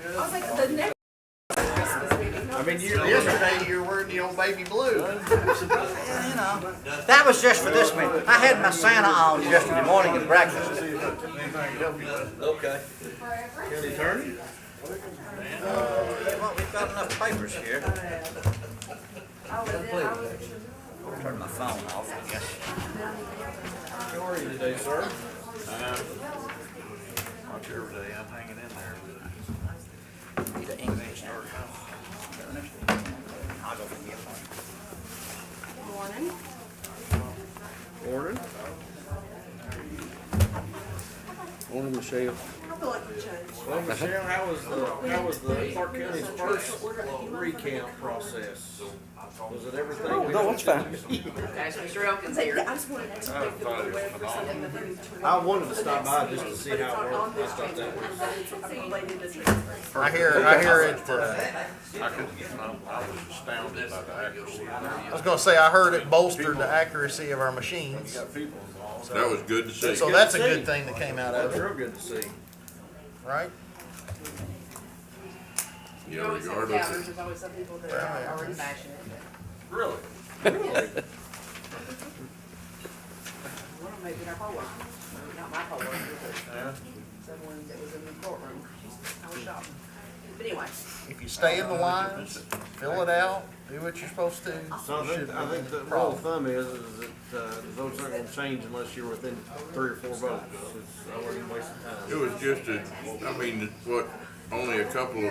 I was like, the next Christmas meeting. I mean, yesterday you were wearing the old baby blue. Yeah, you know, that was just for this meeting. I had my Santa on yesterday morning at breakfast. Okay. County attorney? Well, we've got enough papers here. Turn my phone off, I guess. How are you today, sir? Watch every day, I'm hanging in there. Need an English now. I'll go from here. Morning. Morning. Morning, Michelle. I feel like we changed. Well, Michelle, how was the Clark County's first recount process? Was it everything? No, it's fine. Guys, Mr. Elkins here. I just wanted to make the web for something that we need to. I wanted to stop by just to see how it worked. I thought that was. I I hear it. I was astounded by the accuracy. I was gonna say, I heard it bolstered the accuracy of our machines. That was good to see. So that's a good thing that came out of That's it, real good to see. right? You Yeah, always have regardless. doubters, there's always some people that are already bashing it. Really? One of them may be our poll worker, not my poll worker, but someone that was in the courtroom. I was shocked. But anyway, If you stay in the lines, fill it out, do what you're supposed to. So I think the rule of thumb is that votes aren't gonna change unless you're within 3 or 4 votes. I wouldn't waste It time. was just only a couple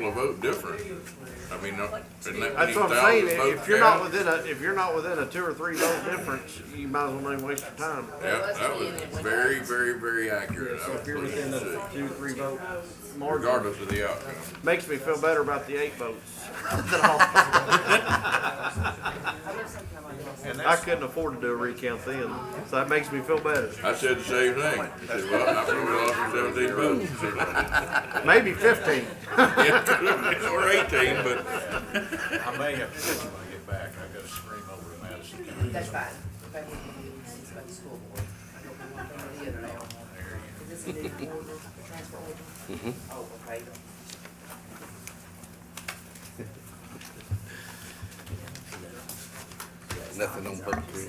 of vote difference. I mean, isn't that many That's what I'm saying, thousand votes if you're not down? within a 2 or 3 vote difference, you might as well not even waste your time. Yeah, that was very, very, very accurate. So I was if you're pleased within a to see, 2 or 3 vote margin, regardless of the outcome. makes me feel better about the 8 votes. I couldn't afford to do a recount then, so that makes me feel better. I said the same thing. I said, well, I probably lost 17 votes. Maybe 15. Yeah, or 18, but I may have to see when I get back. I gotta scream over to Madison County. that's fine. If I need to see about the school board, I don't know one thing or the other now. Is this a new order, transfer order? Oh, okay. Nothing on public hearing.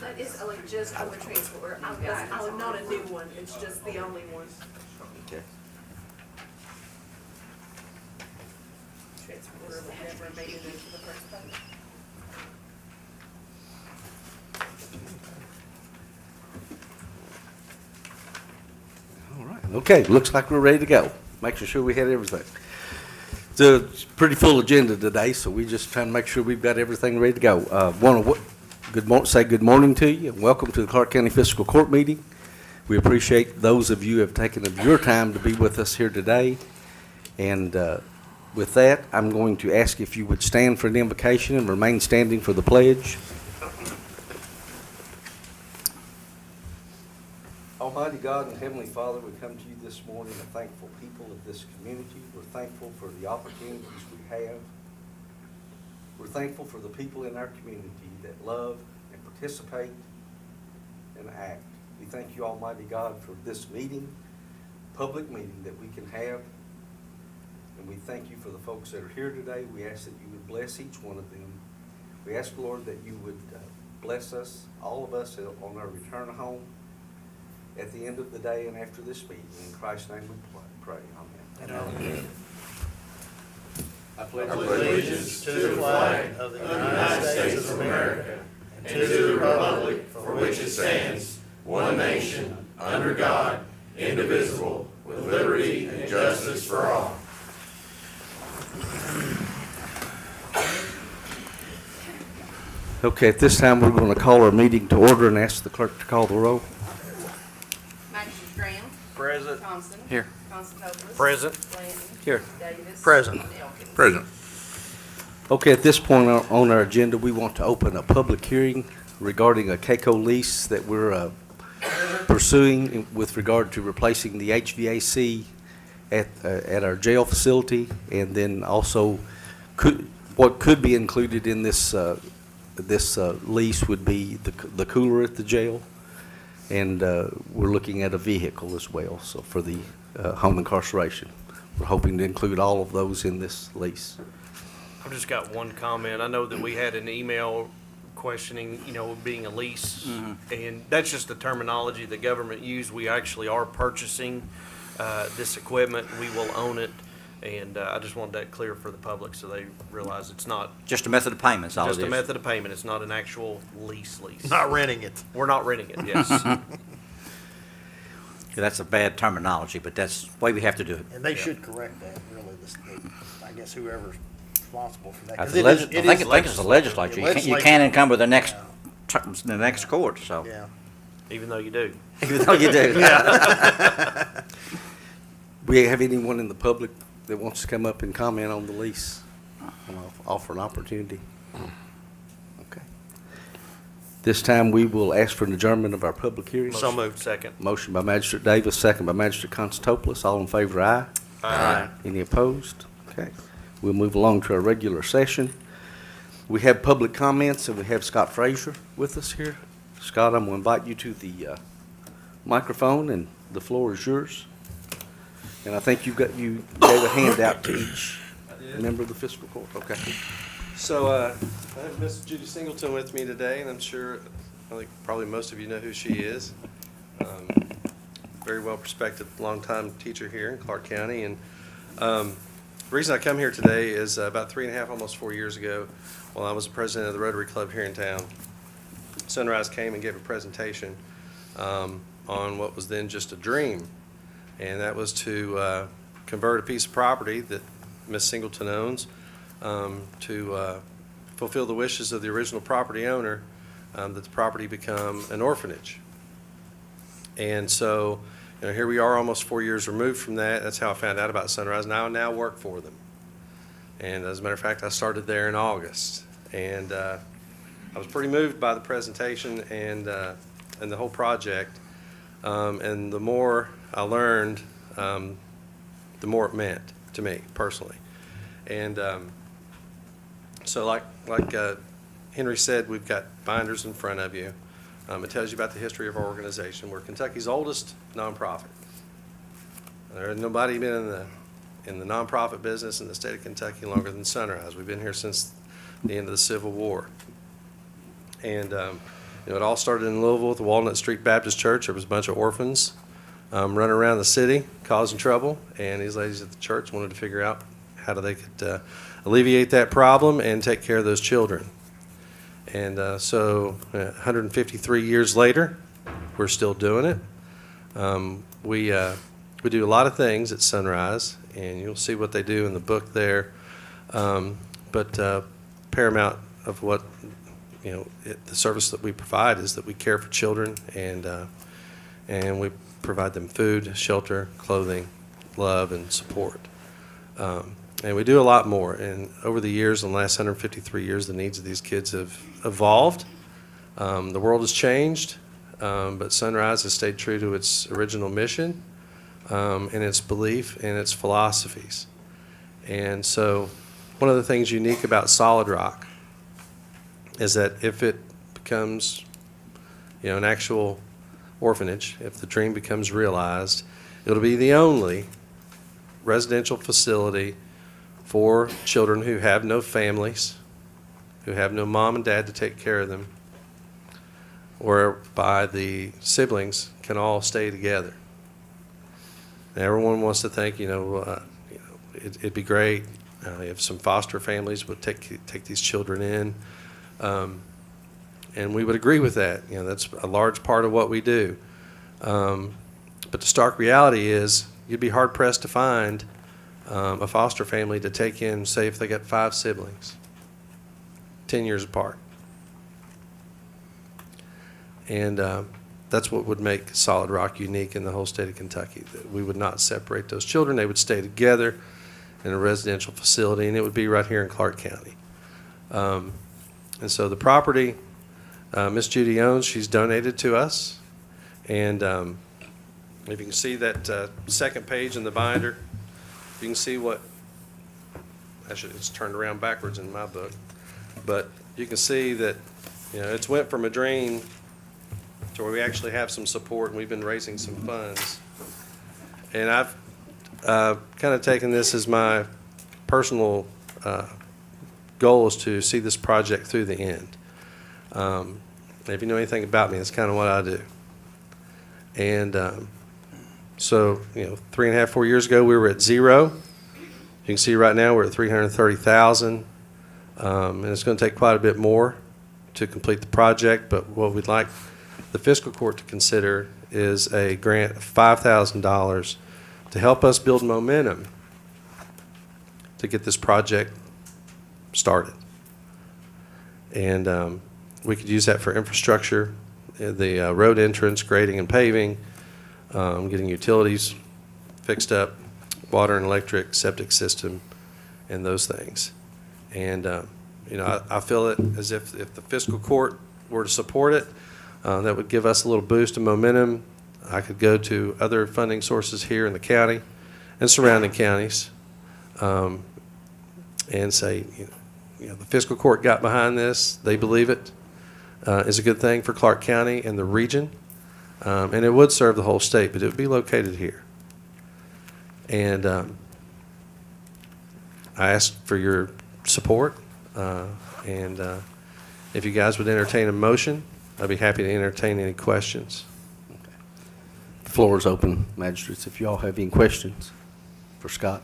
That is like just on the transfer. I'm not a new one. It's just the only one. Okay. Transfer order was never made into the first place. All right. Okay, looks like we're ready to go. Making sure we had everything. It's a pretty full agenda today, so we just trying to make sure we've got everything ready to go. Say good morning to you, and welcome to the Clark County Fiscal Court meeting. We appreciate those of you who have taken of your time to be with us here today. And with that, I'm going to ask if you would stand for an invocation and remain standing for the pledge. Almighty God and Heavenly Father, we come to you this morning a thankful people of this community. We're thankful for the opportunities we have. We're thankful for the people in our community that love and participate and act. We thank you, Almighty God, for this meeting, public meeting that we can have. And we thank you for the folks that are here today. We ask that you would bless each one of them. We ask, Lord, that you would bless us, all of us, on our return home at the end of the day and after this meeting. In Christ's name we pray. Amen. Amen. I pledge Allegiance to the flag of the United States of America and to the republic for which it stands, one nation, under God, indivisible, with liberty and justice for all. Okay, at this time, we're going to call our meeting to order and ask the clerk to call the roll. Magistrate Graham. Present. Thompson. Here. Constantopoulos. Present. Blanton. Here. Davis. Present. and Elkins. Present. Okay, at this point on our agenda, we want to open a public hearing regarding a CAECO lease that we're pursuing with regard to replacing the HVAC at our jail facility, and then also what could be included in this lease would be the cooler at the jail, and we're looking at a vehicle as well, so for the home incarceration. we're hoping to include all of those in this lease. I've just got one comment. I know that we had an email questioning, being a lease, and that's just the terminology the government used. We actually are purchasing this equipment. We will own it, and I just want that clear for the public so they realize it's not Just a method of payment, is all it is. just a method of payment. It's not an actual lease. Not renting it. We're not renting it, yes. Yeah, that's a bad terminology, but that's the way we have to do it. And they should correct that, really, I guess whoever's responsible for that. 'Cause I it is- think it's the legislature. You can't encumber the next court, so. Yeah. Even though you do. Even though you do. We have anyone in the public that wants to come up and comment on the lease? I'll offer an opportunity. Okay. This time, we will ask for an adjournment of our public hearing. So moved. Second. Motion by Magistrate Davis, second by Magistrate Constantopoulos. All in favor, aye. Aye. Any opposed? Okay. We'll move along to our regular session. We have public comments, and we have Scott Frazier with us here. Scott, I'm going to invite you to the microphone, and the floor is yours. And I think you gave a handout to each member of the fiscal court. Okay. So I have Miss Judy Singleton with me today, and I think probably most of you know who she is. Very well respected, longtime teacher here in Clark County. And the reason I come here today is about 3.5, almost 4 years ago, while I was the president of the Rotary Club here in town, Sunrise came and gave a presentation on what was then just a dream, and that was to convert a piece of property that Miss Singleton owns to fulfill the wishes of the original property owner, that the property become an orphanage. And so, here we are almost 4 years removed from that. That's how I found out about Sunrise. Now I now work for them. And as a matter of fact, I started there in August. And I was pretty moved by the presentation and the whole project. And the more I learned, the more it meant to me personally. And so like Henry said, we've got binders in front of you. It tells you about the history of our organization. We're Kentucky's oldest nonprofit. There has nobody been in the nonprofit business in the state of Kentucky longer than Sunrise. We've been here since the end of the Civil War. And it all started in Louisville at the Walnut Street Baptist Church. There was a bunch of orphans running around the city causing trouble, and these ladies at the church wanted to figure out how they could alleviate that problem and take care of those children. And so 153 years later, we're still doing it. We do a lot of things at Sunrise, and you'll see what they do in the book there. But paramount of what, the service that we provide is that we care for children, and we provide them food, shelter, clothing, love, and support. And we do a lot more. And over the years, in the last 153 years, the needs of these kids have evolved. The world has changed, but Sunrise has stayed true to its original mission and its belief and its philosophies. And so one of the things unique about Solid Rock is that if it becomes, an actual orphanage, if the dream becomes realized, it'll be the only residential facility for children who have no families, who have no mom and dad to take care of them, whereby the siblings can all stay together. And everyone wants to think, it'd be great if some foster families would take these children in, and we would agree with that. That's a large part of what we do. But the stark reality is, you'd be hard pressed to find a foster family to take in, say, if they got 5 siblings, 10 years apart. And that's what would make Solid Rock unique in the whole state of Kentucky, that we would not separate those children. They would stay together in a residential facility, and it would be right here in Clark County. And so the property Miss Judy owns, she's donated to us. And if you can see that second page in the binder, you can see what, actually it's turned around backwards in my book, but you can see that it's went from a dream to where we actually have some support, and we've been raising some funds. And I've kind of taken this as my personal goal is to see this project through the end. If you know anything about me, that's kind of what I do. And so, 3.5, 4 years ago, we were at zero. You can see right now we're at 330,000, and it's going to take quite a bit more to complete the project. But what we'd like the fiscal court to consider is a grant of $5,000 to help us build momentum to get this project started. And we could use that for infrastructure, the road entrance, grading and paving, getting utilities fixed up, water and electric, septic system, and those things. And, I feel it as if the fiscal court were to support it, that would give us a little boost of momentum. I could go to other funding sources here in the county and surrounding counties and say, the fiscal court got behind this. They believe it is a good thing for Clark County and the region. And it would serve the whole state, but it would be located here. And I ask for your support. And if you guys would entertain a motion, I'd be happy to entertain any questions. The floor is open, magistrates, if you all have any questions for Scott.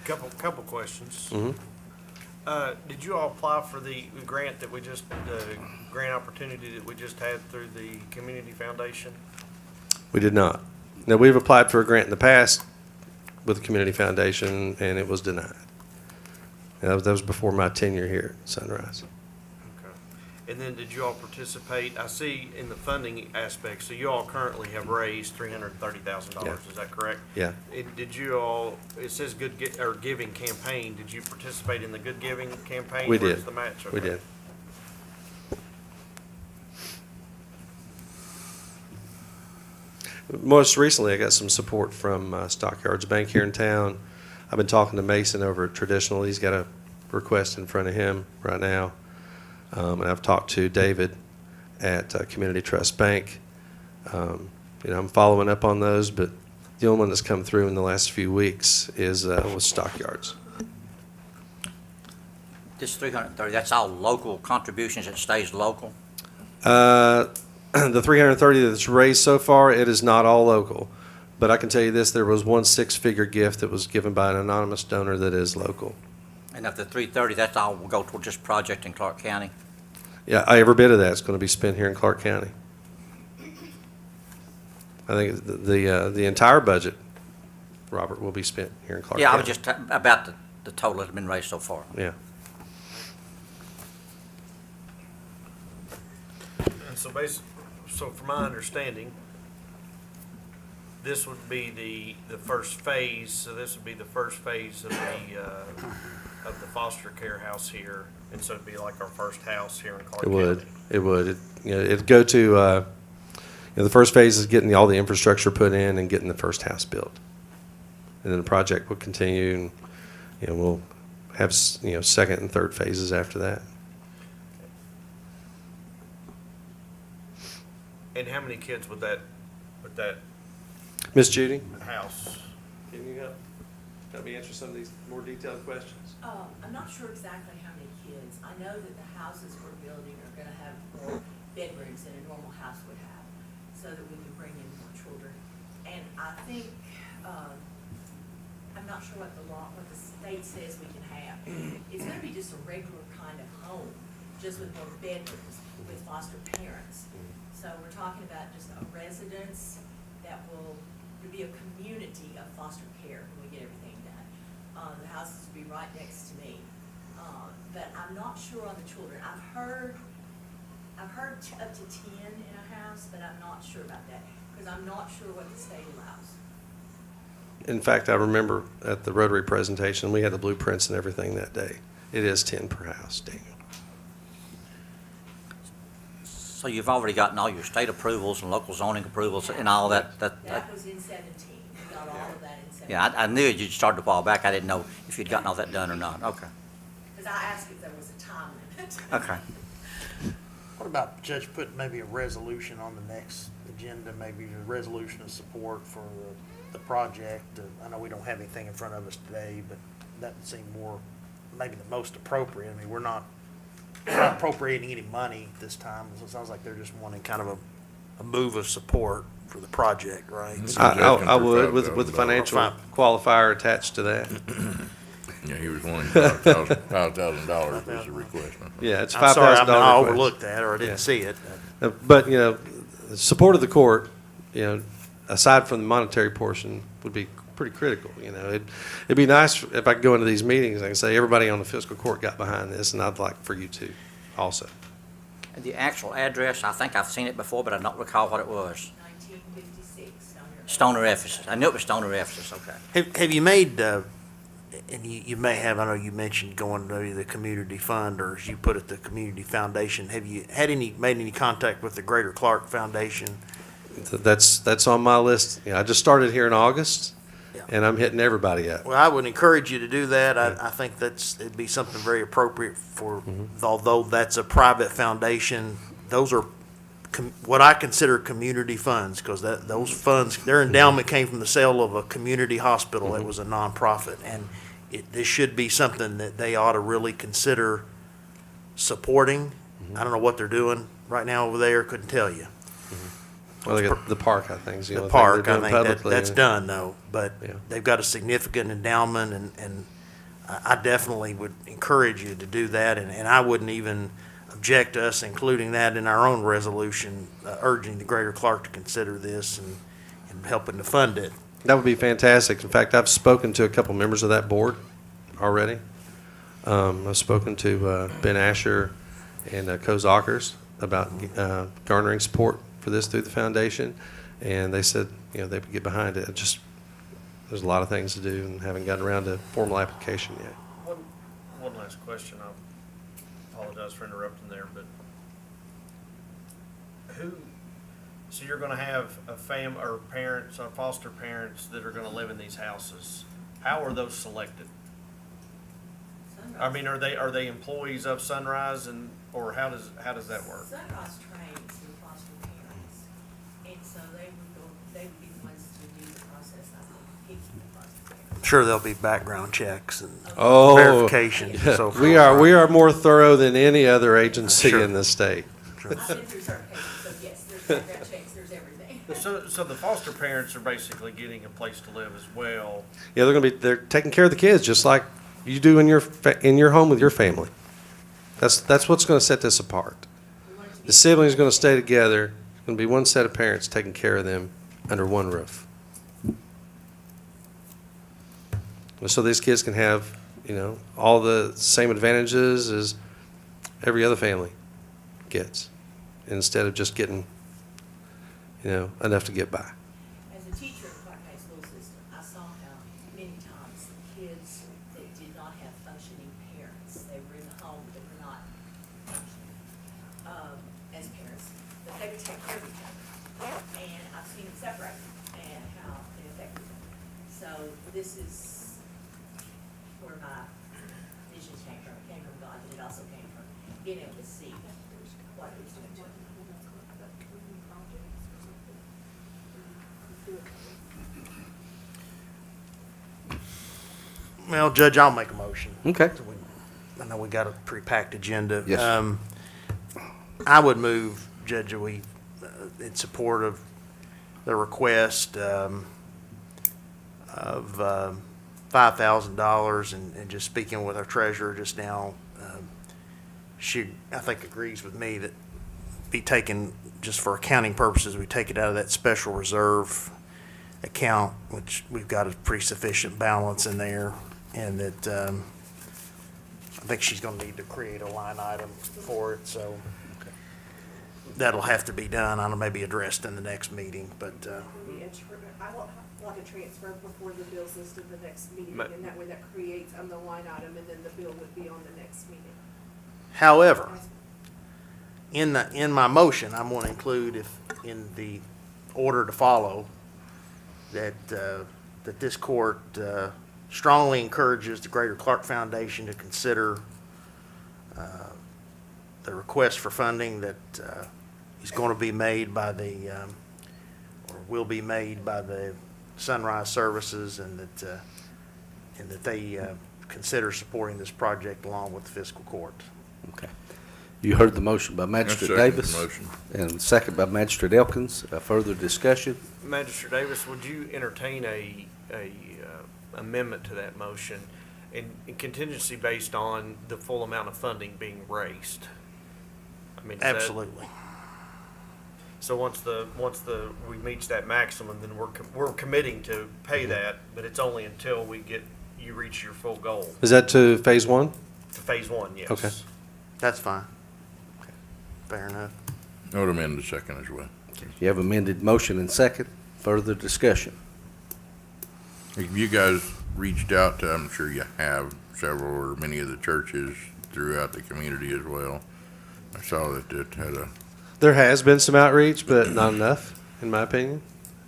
Couple questions. Mm-hmm. Did you all apply for the grant that grant opportunity that we just had through the Community Foundation? We did not. Now, we've applied for a grant in the past with the Community Foundation, and it was denied. And that was before my tenure here at Sunrise. Okay. And then did you all participate? I see in the funding aspect, so you all currently have raised $330,000. Yeah. Is that correct? Yeah. Did you all? It says giving campaign. Did you participate in the Good Giving campaign? We Where's did. the match? We Okay. did. Most recently, I got some support from Stockyards Bank here in town. I've been talking to Mason over at Traditional. He's got a request in front of him right now. And I've talked to David at Community Trust Bank. I'm following up on those, but the only one that's come through in the last few weeks is was Stockyards. This 330, that's all local contributions, it stays local? The 330 that's raised so far, it is not all local. But I can tell you this, there was one six-figure gift that was given by an anonymous donor that is local. And of the 330, that's all will go toward this project in Clark County? Yeah, every bit of that's going to be spent here in Clark County. I think the entire budget, Robert, will be spent here in Clark County. Yeah, I was just about the total that has been raised so far. Yeah. And so from my understanding, this would be the first phase. So this would be the first phase of the foster care house here, and so it'd be like our first house here in Clark It County. would. It would. It'd go to, the first phase is getting all the infrastructure put in and getting the first house built. And then the project will continue, and, we'll have, second and third phases after that. And how many kids would that Miss Judy? house? Can you help me answer some of these more detailed questions? I'm not sure exactly how many kids. I know that the houses we're building are gonna have more bedrooms than a normal house would have, so that we can bring in more children. And I think, I'm not sure what the state says we can have. It's gonna be just a regular kind of home, just with more bedrooms, with foster parents. So we're talking about just a residence that will be a community of foster care when we get everything done. The houses will be right next to me. But I'm not sure on the children. I've heard up to 10 in a house, but I'm not sure about that, because I'm not sure what the state allows. In fact, I remember at the Rotary presentation, we had the blueprints and everything that day. It is 10 per house, Daniel. So you've already gotten all your state approvals and local zoning approvals and all that? That was in 17. We got all of that in 17. Yeah, I knew you'd started a while back. I didn't know if you'd gotten all that done or not. Okay. Because I asked if there was a time limit. Okay. What about, Judge, putting maybe a resolution on the next agenda, maybe a resolution of support for the project. I know we don't have anything in front of us today, but that would seem more, maybe the most appropriate. I mean, we're not appropriating any money this time, so it sounds like they're just wanting kind of a move of support for the project, right? So- I would, with the $5,000. financial qualifier attached to that. Yeah, he was wanting $5,000 was the request. Yeah, it's I'm sorry, I $5,000 I request. overlooked that, or I Yeah. didn't see it. But, the support of the court, aside from the monetary portion, would be pretty critical, It'd be nice if I could go into these meetings, I can say, everybody on the fiscal court got behind this, and I'd like for you to also. The actual address, I think I've seen it before, but I don't recall what it was. 1956, Stoner, Ephesus. I knew it was Stoner, Ephesus, okay. Have you made, and you may have, I know you mentioned going to the community fund, or as you put it, the community foundation. Have you made any contact with the Greater Clark Foundation? That's on my list. I just started here in August, Yeah. and I'm hitting everybody up. Well, I would encourage you to do that. I think it'd be something very appropriate for, although that's a private foundation, those are what I consider community funds, because those funds, their endowment came from the sale of a community hospital. It was a nonprofit, and this should be something that they ought to really consider supporting. I don't know what they're doing right now over there, couldn't tell you. Well, they got the park, I think. is the The only thing park, they're I doing think publicly. that's done though, but Yeah. they've got a significant endowment, and I definitely would encourage you to do that, and I wouldn't even object to us including that in our own resolution, urging the Greater Clark to consider this and helping to fund it. That would be fantastic. In fact, I've spoken to a couple members of that board already. I've spoken to Ben Asher and Coz Ockers about garnering support for this through the foundation, and they said they would get behind it. There's a lot of things to do and haven't gotten around to formal application yet. One last question. I apologize for interrupting there, but so you're gonna have or parents or foster parents that are gonna live in these houses. How are those selected? I mean, are they employees of Sunrise, or how does that work? Sunrise trains the foster parents, and so they would be the ones to do the process of picking the foster parents. I'm sure there'll be background checks and Oh, verification and so forth. we are more thorough than any other agency Sure. in the state. I've been through certain cases, so yes, there's background checks, there's everything. So the foster parents are basically getting a place to live as well. Yeah, they're taking care of the kids just like you do in your home with your family. That's what's going to set this apart. The siblings are going to stay together. It's going to be one set of parents taking care of them under one roof. So these kids can have, all the same advantages as every other family gets, instead of just getting, enough to get by. As a teacher in the Clark County school system, I saw how many times the kids that did not have functioning parents, they were in the home, but were not functioning, as parents, but they would take care of each other. And I've seen them separate and how it affected them. So this is where my visions came from. It came from God, but it also came from being able to see what it was doing to them. Well, Judge, I'll make a motion. Okay. I know we got a pre-packed agenda. Yes. I would move, Judge, that we, in support of the request of $5,000, and just speaking with our treasurer just now, she, I think, agrees with me that be taken, just for accounting purposes, we take it out of that special reserve account, which we've got a pretty sufficient balance in there, and that I think she's going to need to create a line item for it, so that'll have to be done. I don't know, maybe addressed in the next meeting, but I want like a transfer before the bill's listed the next meeting, Ma- and that way that creates the line item, and then the bill would be on the next meeting. however, in my motion, I'm going to include, if in the order to follow, that this court strongly encourages the Greater Clark Foundation to consider the request for funding that is going to be made by the will be made by the Sunrise Services, and that they consider supporting this project along with the fiscal court. Okay. You heard the motion by Magistrate second the Davis. motion. And second by Magistrate Elkins. Further discussion? Magistrate Davis, would you entertain a amendment to that motion in contingency based on the full amount of funding being raised? I mean, is that- Absolutely. So once we reach that maximum, then we're committing to pay that, but it's only until you reach your full goal. Is that to phase one? To phase one, yes. Okay. That's fine. Fair enough. I would amend the second as well. You have amended motion and second. Further discussion? Have you guys reached out to, I'm sure you have, several or many of the churches throughout the community as well? I saw that it had a, There has been some outreach, but not enough, in my opinion.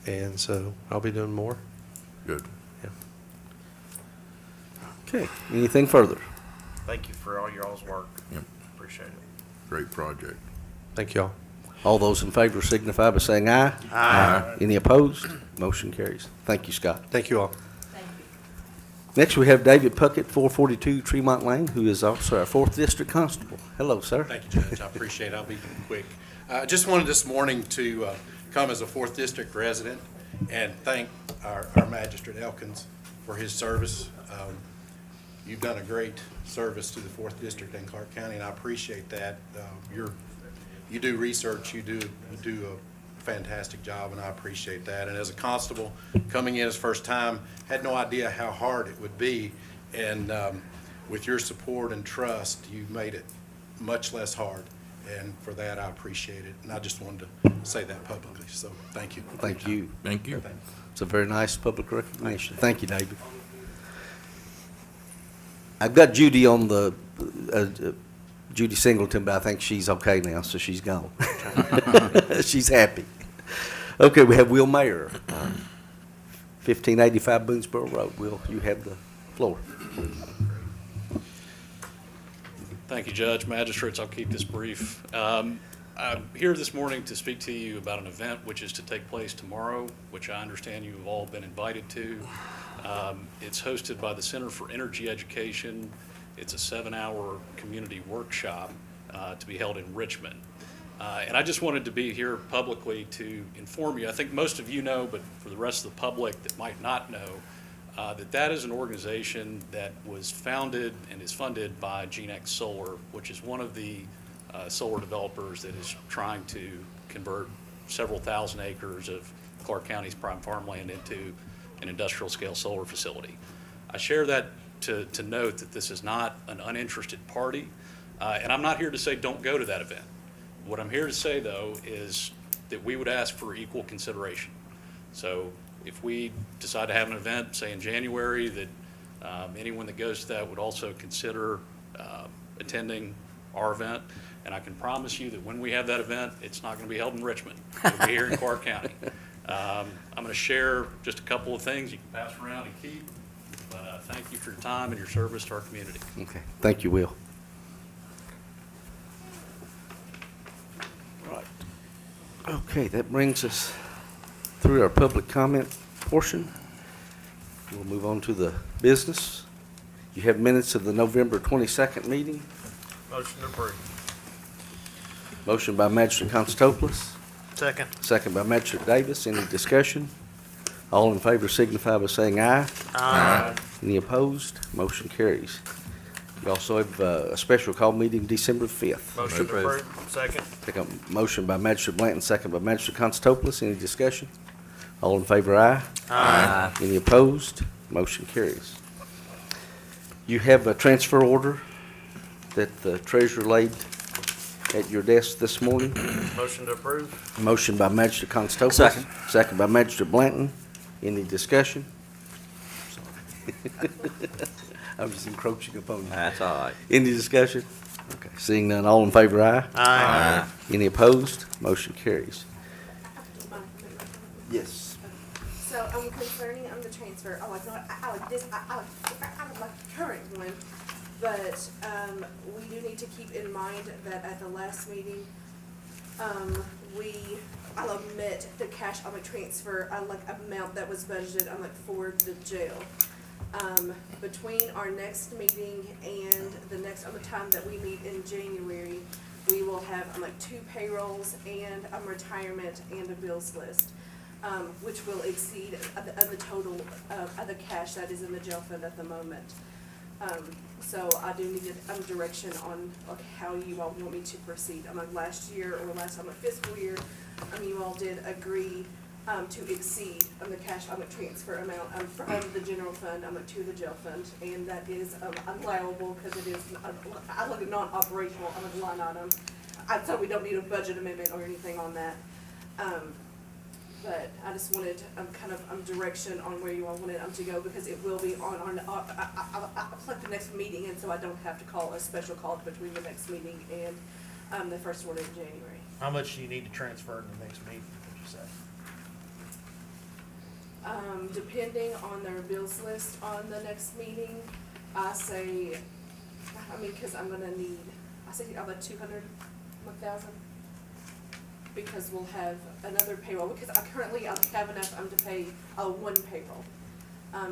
And so I'll be doing more. good. Okay. Anything further? Thank you for all your all's work. Yep. Appreciate it. Great project. Thank you all. All those in favor signify by saying aye. Aye. Any opposed? Motion carries. Thank you, Scott. Thank you all. Thank you. Next, we have David Puckett, 442 Tremont Lane, who is also our 4th District Constable. Hello, sir. Thank you, Judge. I appreciate it. I'll be quick. I just wanted this morning to come as a 4th District resident and thank our Magistrate Elkins for his service. You've done a great service to the 4th District in Clark County, and I appreciate that. You do research, you do a fantastic job, and I appreciate that. And as a constable, coming in his first time, had no idea how hard it would be. And with your support and trust, you've made it much less hard. And for that, I appreciate it. And I just wanted to say that publicly. So thank you. Thank you. Thank you. It's a very nice public recognition. Thank you, David. I've got Judy on the, Judy Singleton, but I think she's okay now, so she's gone. She's happy. Okay, we have Will Mayer, 1585 Boonesboro Road. Will, you have the floor. Thank you, Judge, Magistrates. I'll keep this brief. I'm here this morning to speak to you about an event which is to take place tomorrow, which I understand you have all been invited to. It's hosted by the Center for Energy Education. It's a 7-hour community workshop to be held in Richmond. And I just wanted to be here publicly to inform you. I think most of you know, but for the rest of the public that might not know, that is an organization that was founded and is funded by GeneX Solar, which is one of the solar developers that is trying to convert several thousand acres of Clark County's prime farmland into an industrial scale solar facility. I share that to note that this is not an uninterested party, and I'm not here to say don't go to that event. What I'm here to say, though, is that we would ask for equal consideration. So if we decide to have an event, say in January, that anyone that goes to that would also consider attending our event. And I can promise you that when we have that event, it's not going to be held in Richmond. It'll be here in Clark County. I'm going to share just a couple of things you can pass around and keep. But thank you for your time and your service to our community. Okay, thank you, Will. All right. Okay, that brings us through our public comment portion. We'll move on to the business. You have minutes of the November 22nd meeting. Motion approved. Motion by Magistrate Constantopoulos, Second. second by Magistrate Davis. Any discussion? All in favor signify by saying aye. Aye. Any opposed? Motion carries. We also have a special call meeting December 5th. Motion approved. Second. Take a motion by Magistrate Blanton, second by Magistrate Constantopoulos. Any discussion? All in favor, aye. Aye. Any opposed? Motion carries. You have a transfer order that the treasurer laid at your desk this morning. Motion to approve. Motion by Magistrate Constantopoulos. Second. Second by Magistrate Blanton. Any discussion? I'm just encroaching upon you. That's all right. Any discussion? Okay, seeing none, all in favor, aye. Aye. Any opposed? Motion carries. Yes. So, concerning the transfer, I like the current one, but, we do need to keep in mind that at the last meeting, we I'll omit the cash on my transfer, like amount that was budgeted, for the jail. Between our next meeting and the next, on the time that we meet in January, we will have, 2 payrolls and a retirement and a bills list, which will exceed the total of the cash that is in the jail fund at the moment. So I do need direction on how you all want me to proceed. Last year or last time, fiscal year, you all did agree to exceed the cash transfer amount from the general fund to the jail fund, and that is allowable because it is a non-operational line item. So we don't need a budget amendment or anything on that. But I just wanted direction on where you all wanted to go, because it will be on our the next meeting, and so I don't have to call a special call between the next meeting and the first one in January. How much do you need to transfer in the next meeting, would you say? Depending on their bills list on the next meeting, I say, because I'm gonna need, I say about 200,000. Because we'll have another payroll, because I currently have enough to pay one payroll.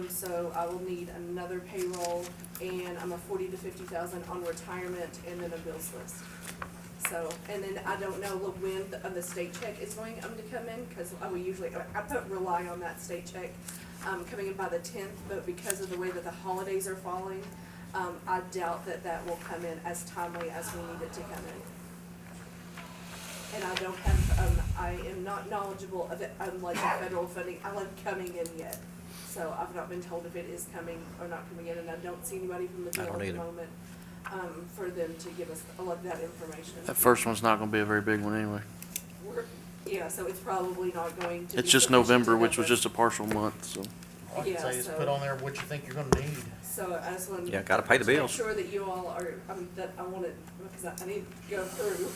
So I will need another payroll, and I'm a 40 to 50,000 on retirement, and then a bills list. So, and then I don't know when the state check is going to come in, because we usually, I rely on that state check coming in by the 10th, but because of the way that the holidays are falling, I doubt that will come in as timely as we need it to come in. And I don't have, I am not knowledgeable of it, like the federal funding, coming in yet. So I've not been told if it is coming or not coming in, and I don't see anybody from the jail at the moment, for them to give us that information. That first one's not gonna be a very big one anyway. Yeah, so it's probably not going to be. It's just sufficient to November, help which was us. just a partial month, so. All I can Yeah, say is so- put on there what you think you're gonna need. So I just wanted. Yeah, gotta pay the bills. Make sure that you all are, that I want it, because I need to go through,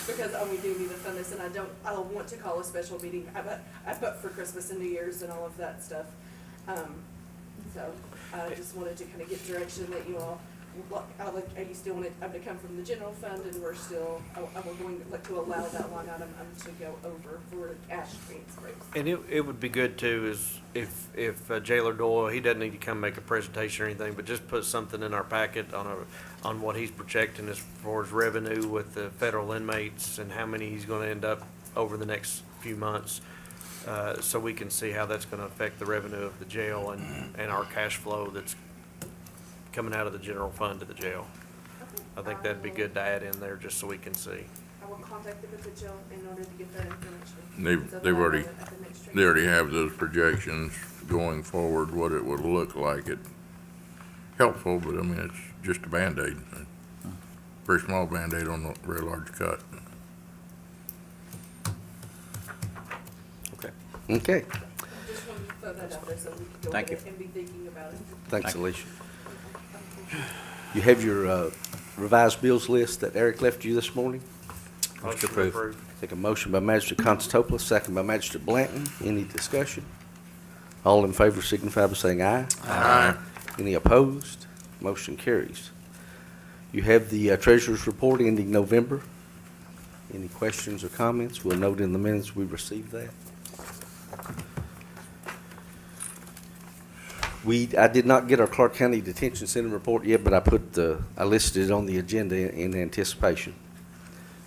because we do need to fund this, and I don't want to call a special meeting, I put for Christmas and New Year's and all of that stuff. So I just wanted to get direction that you all, you still want it to come from the general fund, and we're still, we're going to allow that line item to go over for cash transfers. And it would be good too, is if Jailer Doyle, he doesn't need to come make a presentation or anything, but just put something in our packet on what he's projecting as far as revenue with the federal inmates and how many he's gonna end up over the next few months, so we can see how that's gonna affect the revenue of the jail and our cash flow that's coming out of the general fund to the jail. Okay. I think that'd be good to add in there, just so we can see. I will contact them at the jail in order to get that information. So that They've I already, know at the next they already training. have those projections going forward, what it would look like. It's helpful, but I mean, it's just a Band-Aid. Very small Band-Aid on a very large cut. Okay. Just wanted to throw that out there so we could go Thank ahead you. and be thinking about it. Thanks, Alicia. You have your revised bills list that Eric left you this morning. Motion approved. Take a motion by Magistrate Constantopoulos, second by Magistrate Blanton. Any discussion? All in favor signify by saying aye. Aye. Any opposed? Motion carries. You have the treasurer's report ending November. Any questions or comments? We'll note in the minutes we received that. I did not get our Clark County Detention Center report yet, but I listed it on the agenda in anticipation.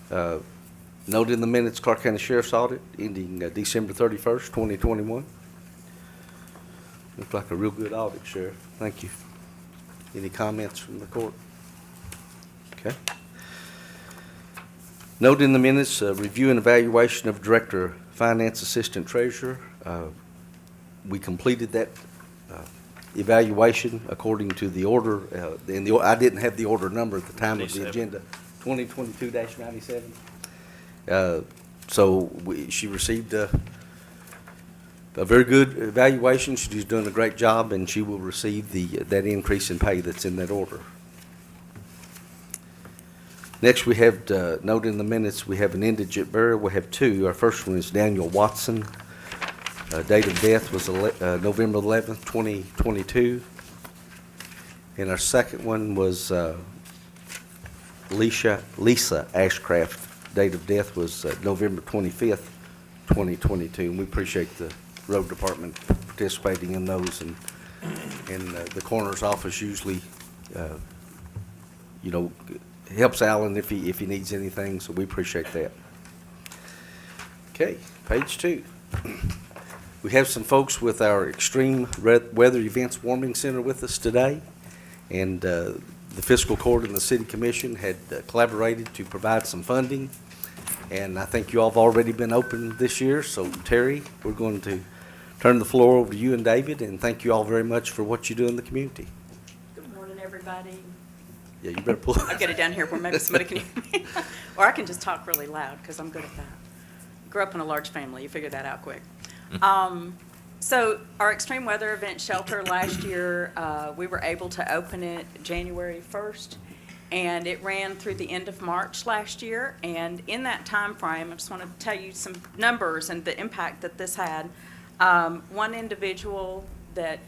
Note in the minutes, Clark County Sheriff's audit ending December 31st, 2021. Looked like a real good audit, Sheriff. Thank you. Any comments from the court? Okay. Note in the minutes, review and evaluation of Director Finance Assistant Treasurer. We completed that evaluation according to the order, I didn't have the order number at the time of the 97. agenda, 2022-97. So she received a very good evaluation. She's doing a great job, and she will receive that increase in pay that's in that order. Next, we have, note in the minutes, we have an indigent burial. We have two. Our first one is Daniel Watson. Date of death was November 11th, 2022. And our second one was Lisa Ashcraft. Date of death was November 25th, 2022. And we appreciate the road department participating in those, and the coroner's office usually, you know, helps Alan if he needs anything, so we appreciate that. Okay, page 2. We have some folks with our Extreme Weather Events Warming Center with us today, and the Fiscal Court and the City Commission had collaborated to provide some funding, and I think you all have already been open this year. So Terry, we're going to turn the floor over to you and David, and thank you all very much for what you do in the community. Good morning, everybody. Yeah, you better pull. I'll get it down here where maybe somebody can hear me. Or I can just talk really loud, because I'm good at that. Grew up in a large family. You figure that out quick. So our extreme weather event shelter last year, we were able to open it January 1st, and it ran through the end of March last year. And in that time frame, I just want to tell you some numbers and the impact that this had. One individual that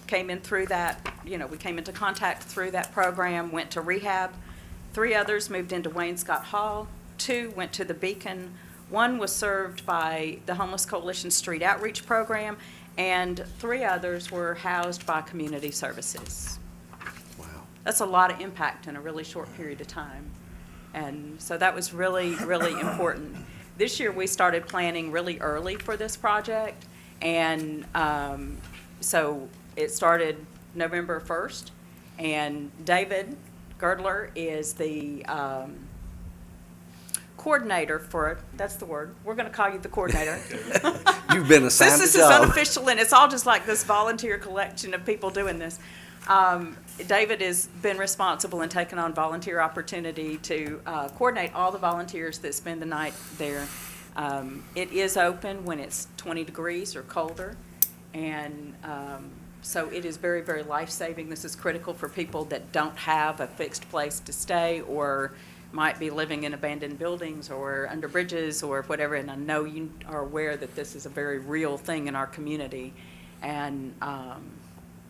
came in through that, you know, we came into contact through that program, went to rehab. 3 others moved into Wayne-Scott Hall. 2 went to the Beacon. 1 was served by the Homeless Coalition Street Outreach Program, and 3 others were housed by Community Services. Wow. That's a lot of impact in a really short period of time. And so that was really, really important. This year we started planning really early for this project, and so it started November 1st, and David Girdler is the coordinator for it. That's the word. We're going to call you the coordinator. You've been assigned This a is job. unofficial, and it's all just like this volunteer collection of people doing this. David has been responsible and taken on volunteer opportunity to coordinate all the volunteers that spend the night there. It is open when it's 20 degrees or colder, and so it is very, very life-saving. This is critical for people that don't have a fixed place to stay, or might be living in abandoned buildings or under bridges or whatever. And I know you are aware that this is a very real thing in our community. And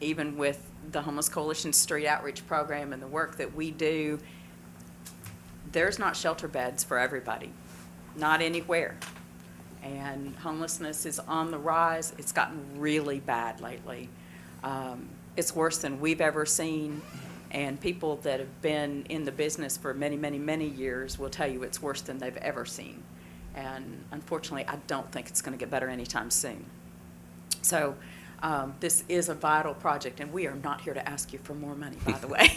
even with the Homeless Coalition Street Outreach Program and the work that we do, there's not shelter beds for everybody, not anywhere. And homelessness is on the rise. It's gotten really bad lately. It's worse than we've ever seen. And people that have been in the business for many, many, many years will tell you it's worse than they've ever seen. And unfortunately, I don't think it's going to get better anytime soon. So this is a vital project, and we are not here to ask you for more money, by the way.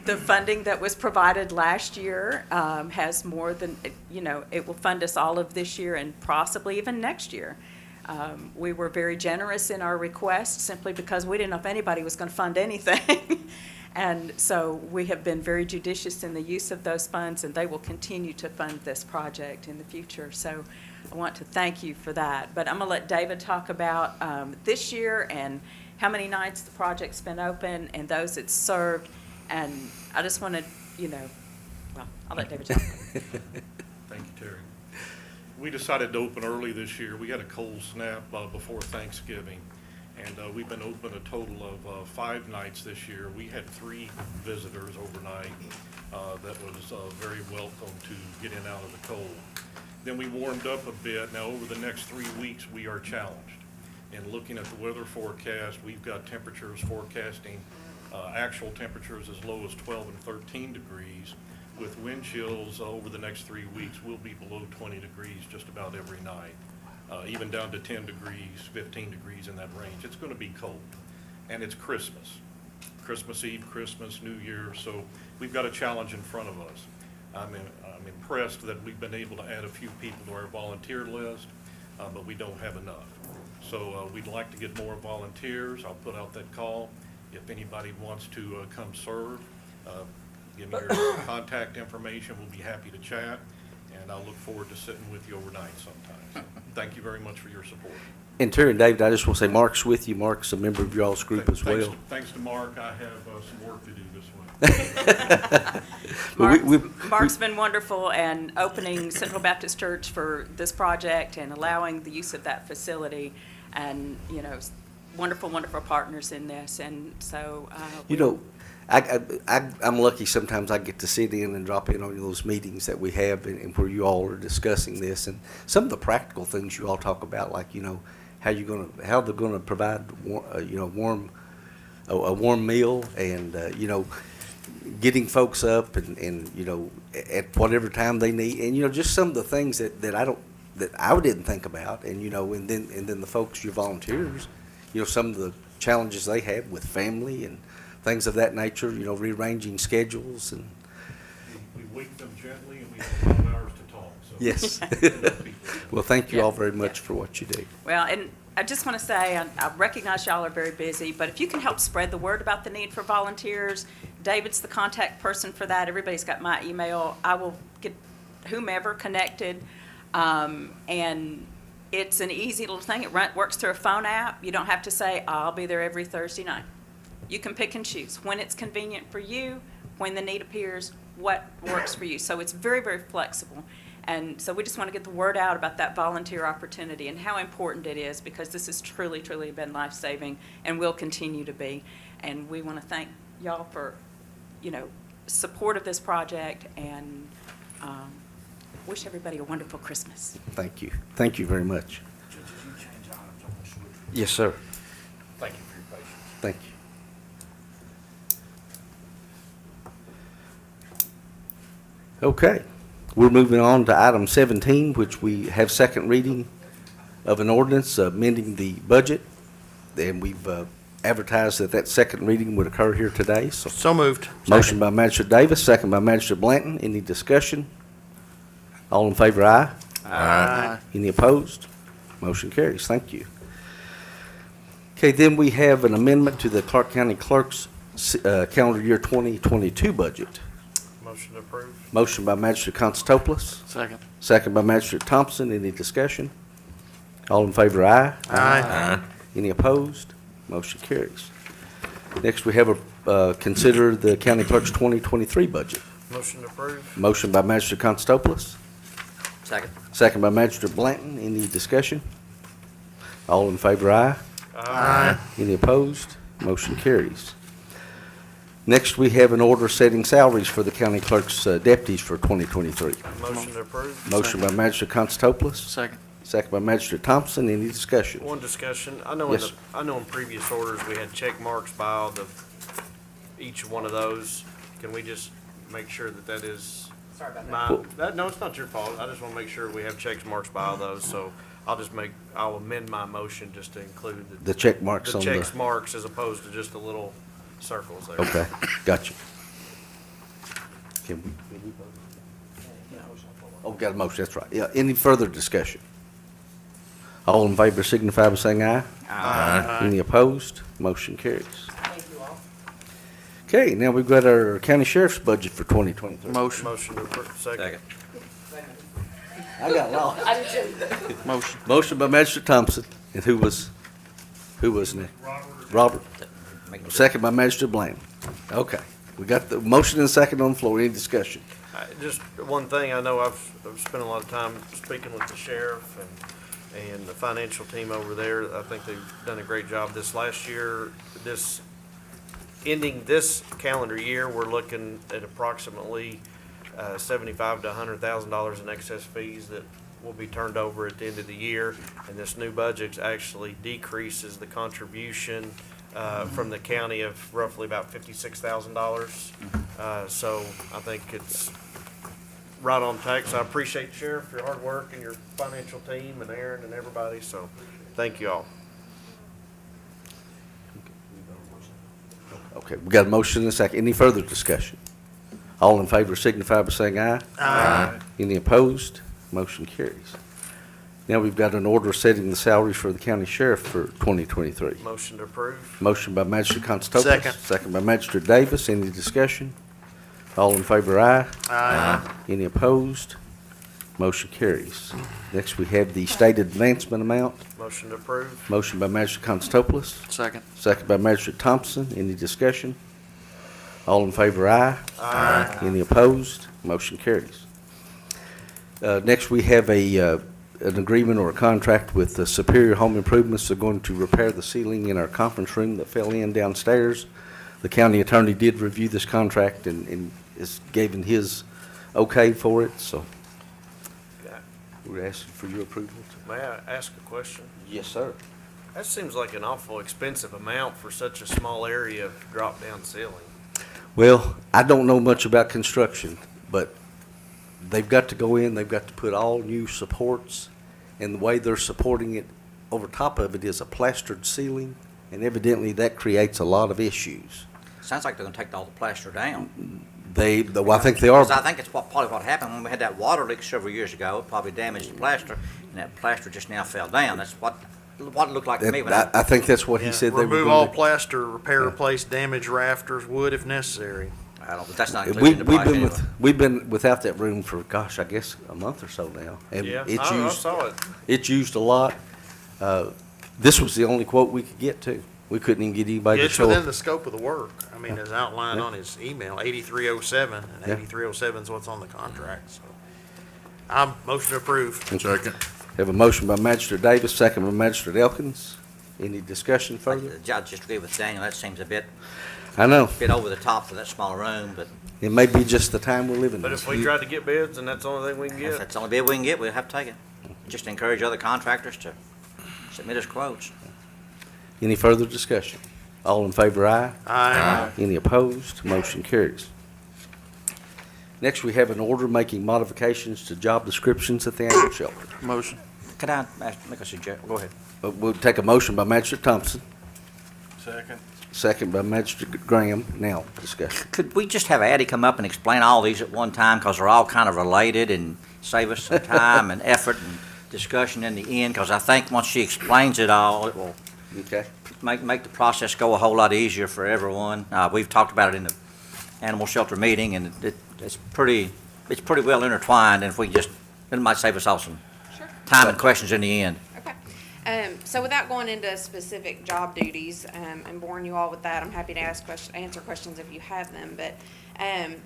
The funding that was provided last year has more than, you know, it will fund us all of this year and possibly even next year. We were very generous in our request simply because we didn't know if anybody was going to fund anything. And so we have been very judicious in the use of those funds, and they will continue to fund this project in the future. So I want to thank you for that. But I'm going to let David talk about this year and how many nights the project's been open and those it's served. And I just want to, you know, well, I'll let David talk. Thank you, Terry. We decided to open early this year. We had a cold snap before Thanksgiving, and we've been open a total of 5 nights this year. We had 3 visitors overnight that was very welcome to get in out of the cold. Then we warmed up a bit. Now over the next 3 weeks we are challenged. And looking at the weather forecast, we've got temperatures forecasting actual temperatures as low as 12 and 13 degrees. With wind chills over the next 3 weeks, we'll be below 20 degrees just about every night, even down to 10 degrees, 15 degrees in that range. It's going to be cold, and it's Christmas Eve, Christmas, New Year, so we've got a challenge in front of us. I'm impressed that we've been able to add a few people to our volunteer list, but we don't have enough. So we'd like to get more volunteers. I'll put out that call. If anybody wants to come serve, give me your contact information. We'll be happy to chat, and I'll look forward to sitting with you overnight sometime. Thank you very much for your support. And Terry and David, I just want to say Mark's with you. Mark's a member of y'all's group as well. Thanks to Mark. I have some work to do this week. Mark's been wonderful and opening Central Baptist Church for this project and allowing the use of that facility, and, you know, wonderful, wonderful partners in this. And so, you know, I'm lucky sometimes I get to sit in and drop in on those meetings that we have and where you all are discussing this and some of the practical things you all talk about, like, how they're gonna provide, a warm meal and, getting folks up and, at whatever time they need. And, just some of the things that I didn't think about. And, and then the folks, your volunteers, some of the challenges they have with family and things of that nature, rearranging schedules and. We wake them gently and we have 12 hours to talk, so. Yes. Well, thank you all very much for what you do. Well, and I just want to say, I recognize y'all are very busy, but if you can help spread the word about the need for volunteers, David's the contact person for that. Everybody's got my email. I will get whomever connected. And it's an easy little thing. It works through a phone app. You don't have to say, I'll be there every Thursday night. You can pick and choose when it's convenient for you, when the need appears, what works for you. So it's very, very flexible. And so we just want to get the word out about that volunteer opportunity and how important it is, because this has truly, truly been life-saving and will continue to be. And we want to thank y'all for, support of this project, and wish everybody a wonderful Christmas. Thank you. Thank you very much. Did you change items on the switch? Yes, sir. Thank you for your patience. Thank you. Okay, we're moving on to item 17, which we have second reading of an ordinance amending the budget. And we've advertised that second reading would occur here today. So moved. Motion by Magistrate Davis, second by Magistrate Blanton. Any discussion? All in favor, aye. Aye. Any opposed? Motion carries. Thank you. Okay, then we have an amendment to the Clark County Clerk's calendar year 2022 budget. Motion approved. Motion by Magistrate Constantopoulos, Second. second by Magistrate Thompson. Any discussion? All in favor, aye. Aye. Any opposed? Motion carries. Next, we have consider the County Clerk's 2023 budget. Motion approved. Motion by Magistrate Constantopoulos, Second. second by Magistrate Blanton. Any discussion? All in favor, aye. Aye. Any opposed? Motion carries. Next, we have an order setting salaries for the county clerk's deputies for 2023. Motion approved. Motion by Magistrate Constantopoulos, Second. second by Magistrate Thompson. Any discussion? One discussion. I know Yes. in previous orders, we had check marks by all each one of those. Can we just make sure that is Sorry about that. no, it's not your fault. I just want to make sure we have check marks by all those. So I'll amend my motion just to include The check marks the on checks the, marks as opposed to just the little circles there. okay, gotcha. Can we? Oh, got a motion, that's right. Yeah, any further discussion? All in favor signify by saying aye. Aye. Any opposed? Motion carries. Thank you all. Okay, now we've got our county sheriff's budget for 2023. Motion. Motion approved. Second. I got lost. I did too. Motion. Motion by Magistrate Thompson, and who was next? Robert. Second by Magistrate Bland. Okay, we got the motion and second on the floor. Any discussion? Just one thing, I know I've spent a lot of time speaking with the sheriff and the financial team over there. I think they've done a great job this last year. Ending this calendar year, we're looking at approximately $75,000 to $100,000 in excess fees that will be turned over at the end of the year. And this new budget actually decreases the contribution from the county of roughly about $56,000. So I think it's right on tax. I appreciate, Sheriff, your hard work and your financial team and Aaron and everybody. So thank you all. Okay, we got a motion and a second. Any further discussion? All in favor signify by saying aye. Aye. Any opposed? Motion carries. Now we've got an order setting the salaries for the county sheriff for 2023. Motion to approve. Motion by Magistrate Constantopoulos. Second. Second by Magistrate Davis. Any discussion? All in favor, aye. Aye. Any opposed? Motion carries. Next, we have the state advancement amount. Motion to approve. Motion by Magistrate Constantopoulos. Second. Second by Magistrate Thompson. Any discussion? All in favor, aye. Aye. Any opposed? Motion carries. Next, we have an agreement or a contract with Superior Home Improvements. They're going to repair the ceiling in our conference room that fell in downstairs. The county attorney did review this contract and is giving his okay for it, so we're asking for your approval. May I ask a question? Yes, sir. That seems like an awful expensive amount for such a small area of drop-down ceiling. Well, I don't know much about construction, but they've got to go in, they've got to put all new supports, and the way they're supporting it, over top of it is a plastered ceiling, and evidently that creates a lot of issues. Sounds like they're gonna take all the plaster down. Well, I think they are. Because I think it's probably what happened when we had that water leak several years ago. It probably damaged the plaster, and that plaster just now fell down. That's what it looked like to me when I think that's what he said they were Remove gonna all do. plaster, repair, replace damaged rafters, wood if necessary. I don't, but that's not included in the price anyway. We've been without that room for, gosh, I guess a month or so now. And Yeah, it's I used, saw it. it's used a lot. This was the only quote we could get to. We couldn't even get anybody to It's show within up. the scope of the work. I mean, as outlined on his email, 8307, and Yeah. 8307 is what's on the contract, so. I'm motion to approve. Second. Have a motion by Magistrate Davis, second by Magistrate Elkins. Any discussion Like further? the judge just agreed with Daniel. That seems a bit I know. over the top for that small room, but It may be just the time we're living in. But if we tried to get bids and that's the only thing we can if get, that's the only bid we can get, we'll have to take it. Just encourage other contractors to submit us quotes. Any further discussion? All in favor, aye? Aye. Any opposed? Motion carries. Next, we have an order making modifications to job descriptions at the animal shelter. Motion. Could I make a suggestion? Go ahead. We'll take a motion by Magistrate Thompson, Second. second by Magistrate Graham. Now, discussion. Could we just have Addie come up and explain all these at one time, because they're all kind of related, and save us some time and effort and discussion in the end? Because I think once she explains it all, it will Okay. make the process go a whole lot easier for everyone. We've talked about it in the animal shelter meeting, and it's pretty well intertwined, and if we just, it might save us all some Sure. time and questions in the end. Okay. So without going into specific job duties, and boring you all with that, I'm happy to answer questions if you have them, but,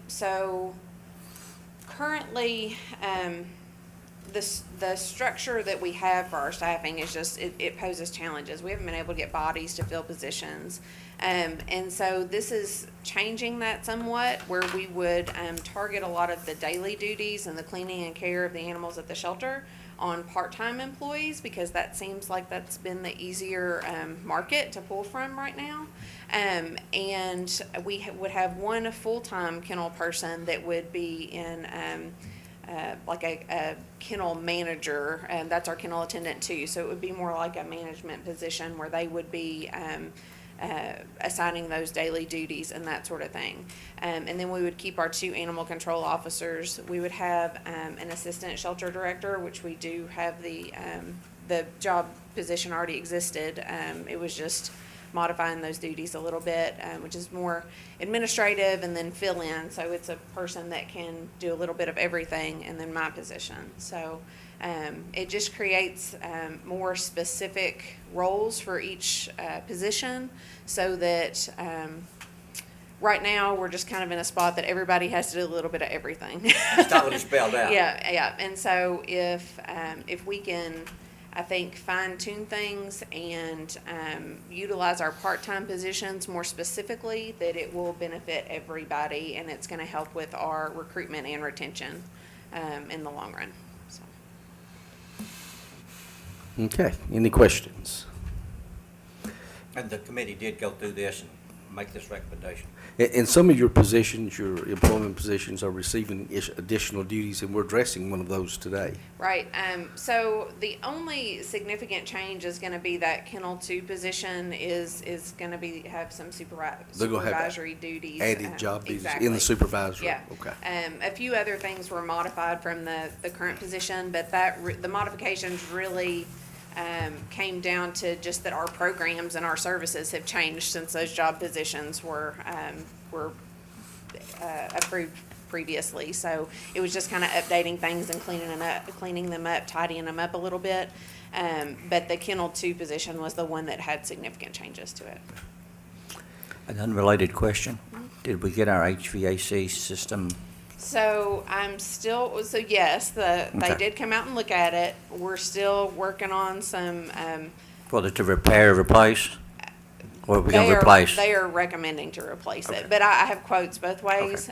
so currently, the structure that we have for our staffing is just, it poses challenges. We haven't been able to get bodies to fill positions. And so this is changing that somewhat, where we would, target a lot of the daily duties and the cleaning and care of the animals at the shelter on part-time employees, because that seems like that's been the easier, market to pull from right now. And we would have one full-time kennel person that would be in, like a kennel manager, and that's our kennel attendant too. So it would be more like a management position where they would be assigning those daily duties and that sort of thing. And then we would keep our 2 animal control officers. We would have an assistant shelter director, which we do have the job position already existed. It was just modifying those duties a little bit, which is more administrative and then fill in. So it's a person that can do a little bit of everything, and then my position. So it just creates more specific roles for each position, so that right now we're just kind of in a spot that everybody has to do a little bit of everything. It's not really spelled out. Yeah. And so if we can, I think, fine-tune things and utilize our part-time positions more specifically, that it will benefit everybody, and it's going to help with our recruitment and retention in the long run. So. Okay. Any questions? And the committee did go through this and make this recommendation. And some of your positions, your employment positions, are receiving additional duties, and we're addressing one of those today. Right. So the only significant change is going to be that Kennel 2 position is going to have some They're gonna have supervisory duties. Added job duties exactly. in the supervisory. Yeah. Okay. A few other things were modified from the current position, but the modifications really came down to just that our programs and our services have changed since those job positions were approved previously. So it was just kind of updating things and cleaning them up, tidying them up a little bit. But the Kennel 2 position was the one that had significant changes to it. An unrelated question. Did we get our HVAC system? So yes, they Okay. did come out and look at it. We're still working on some, Whether to repair, replace? Or we're gonna replace? They are recommending to replace Okay. it, but I have quotes both ways.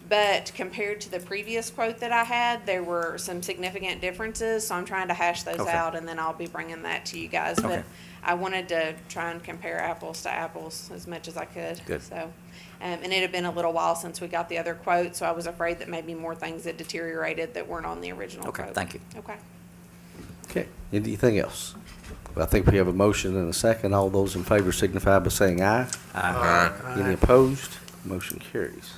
But compared to the previous quote that I had, there were some significant differences, so I'm trying to hash those Okay. out, and then I'll be bringing that to you guys. Okay. But I wanted to try and compare apples to apples as much as I could. Good. So, and it had been a little while since we got the other quote, so I was afraid that maybe more things had deteriorated that weren't on the original Okay, quote. thank you. Okay. Okay, anything else? Well, I think we have a motion and a second. All those in favor signify by saying aye. Aye. Any opposed? Motion carries.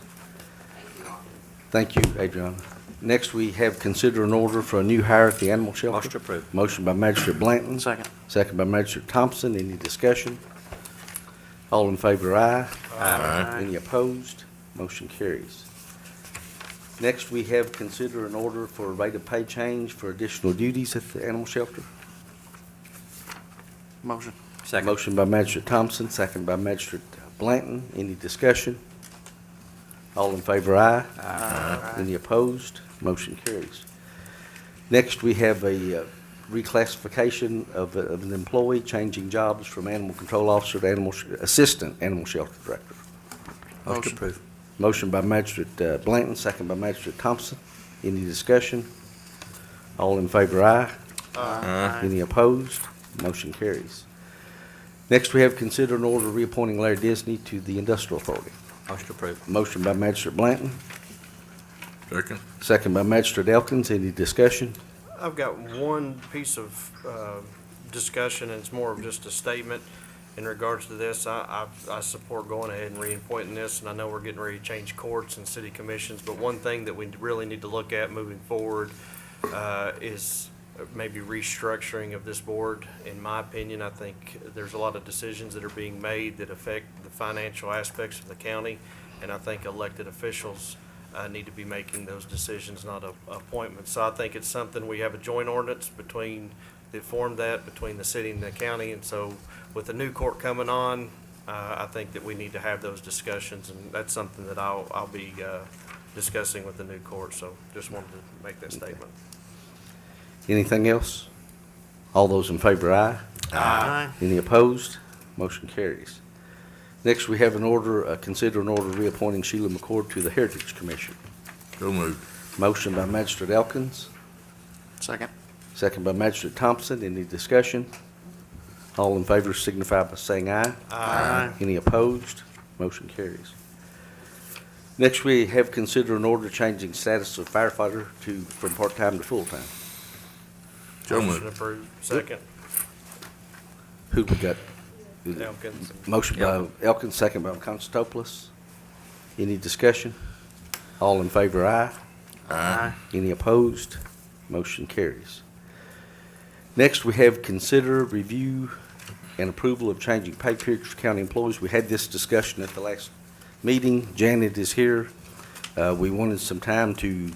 Thank you, Adriana. Next, we have consider an order for a new hire at the animal shelter. Motion approved. Motion by Magistrate Blanton. Second. Second by Magistrate Thompson. Any discussion? All in favor, aye. Aye. Any opposed? Motion carries. Next, we have consider an order for a rate of pay change for additional duties at the animal shelter. Motion. Second. Motion by Magistrate Thompson, second by Magistrate Blanton. Any discussion? All in favor, aye. Aye. Any opposed? Motion carries. Next, we have a reclassification of an employee, changing jobs from animal control officer to assistant animal shelter director. Motion approved. Motion by Magistrate Blanton, second by Magistrate Thompson. Any discussion? All in favor, aye. Aye. Any opposed? Motion carries. Next, we have consider an order reappointing Larry Disney to the Industrial Authority. Motion approved. Motion by Magistrate Blanton, Second. second by Magistrate Elkins. Any discussion? I've got one piece of discussion, and it's more of just a statement in regards to this. I support going ahead and reappointing this, and I know we're getting ready to change courts and city commissions, but one thing that we really need to look at moving forward is maybe restructuring of this board. In my opinion, I think there's a lot of decisions that are being made that affect the financial aspects of the county, and I think elected officials need to be making those decisions, not appointments. So I think it's something, we have a joint ordinance between, that formed that between the city and the county, and so with the new court coming on, I think that we need to have those discussions, and that's something that I'll be discussing with the new court, so just wanted to make that statement. Anything else? All those in favor, aye. Aye. Any opposed? Motion carries. Next, we have an order, consider an order reappointing Sheila McCord to the Heritage Commission. So moved. Motion by Magistrate Elkins, Second. second by Magistrate Thompson. Any discussion? All in favor signify by saying aye. Aye. Any opposed? Motion carries. Next, we have consider an order changing status of firefighter from part-time to full-time. So Motion moved. approved. Second. Who we got? Elkins. Motion by Elkins, second by Constantopoulos. Any discussion? All in favor, aye. Aye. Any opposed? Motion carries. Next, we have consider, review, and approval of changing pay periods for county employees. We had this discussion at the last meeting. Janet is here. We wanted some time to,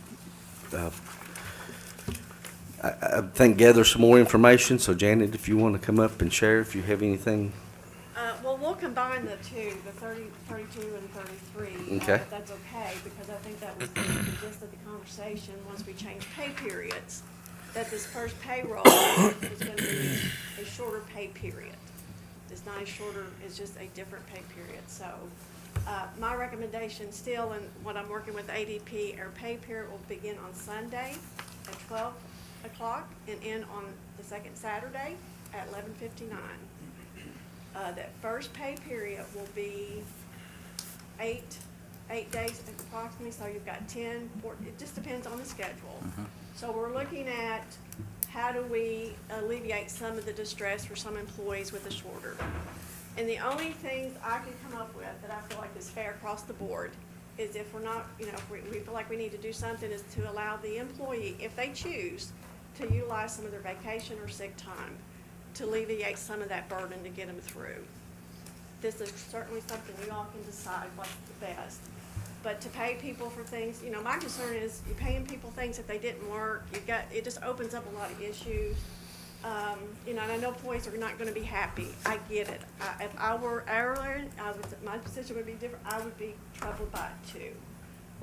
I think, gather some more information. So Janet, if you want to come up and share, if you have anything. Well, we'll combine the two, the 32 and 33. Okay. If that's okay, because I think that was the gist of the conversation, once we change pay periods, that this first payroll is going to be a shorter pay period. It's not a shorter, it's just a different pay period. So my recommendation still, and what I'm working with ADP, our pay period will begin on Sunday at 12 o'clock and end on the second Saturday at 11:59. That first pay period will be eight days approximately, so you've got 10, 14, it just depends on the schedule. So we're looking at how do we alleviate some of the distress for some employees with a shorter. And the only things I can come up with that I feel like is fair across the board is if we're not, if we feel like we need to do something, is to allow the employee, if they choose, to utilize some of their vacation or sick time to alleviate some of that burden to get them through. This is certainly something we all can decide what's the best. But to pay people for things, my concern is you're paying people things that they didn't work. It just opens up a lot of issues. And I know employees are not going to be happy. I get it. If I were Ireland, my position would be different. I would be troubled by it too.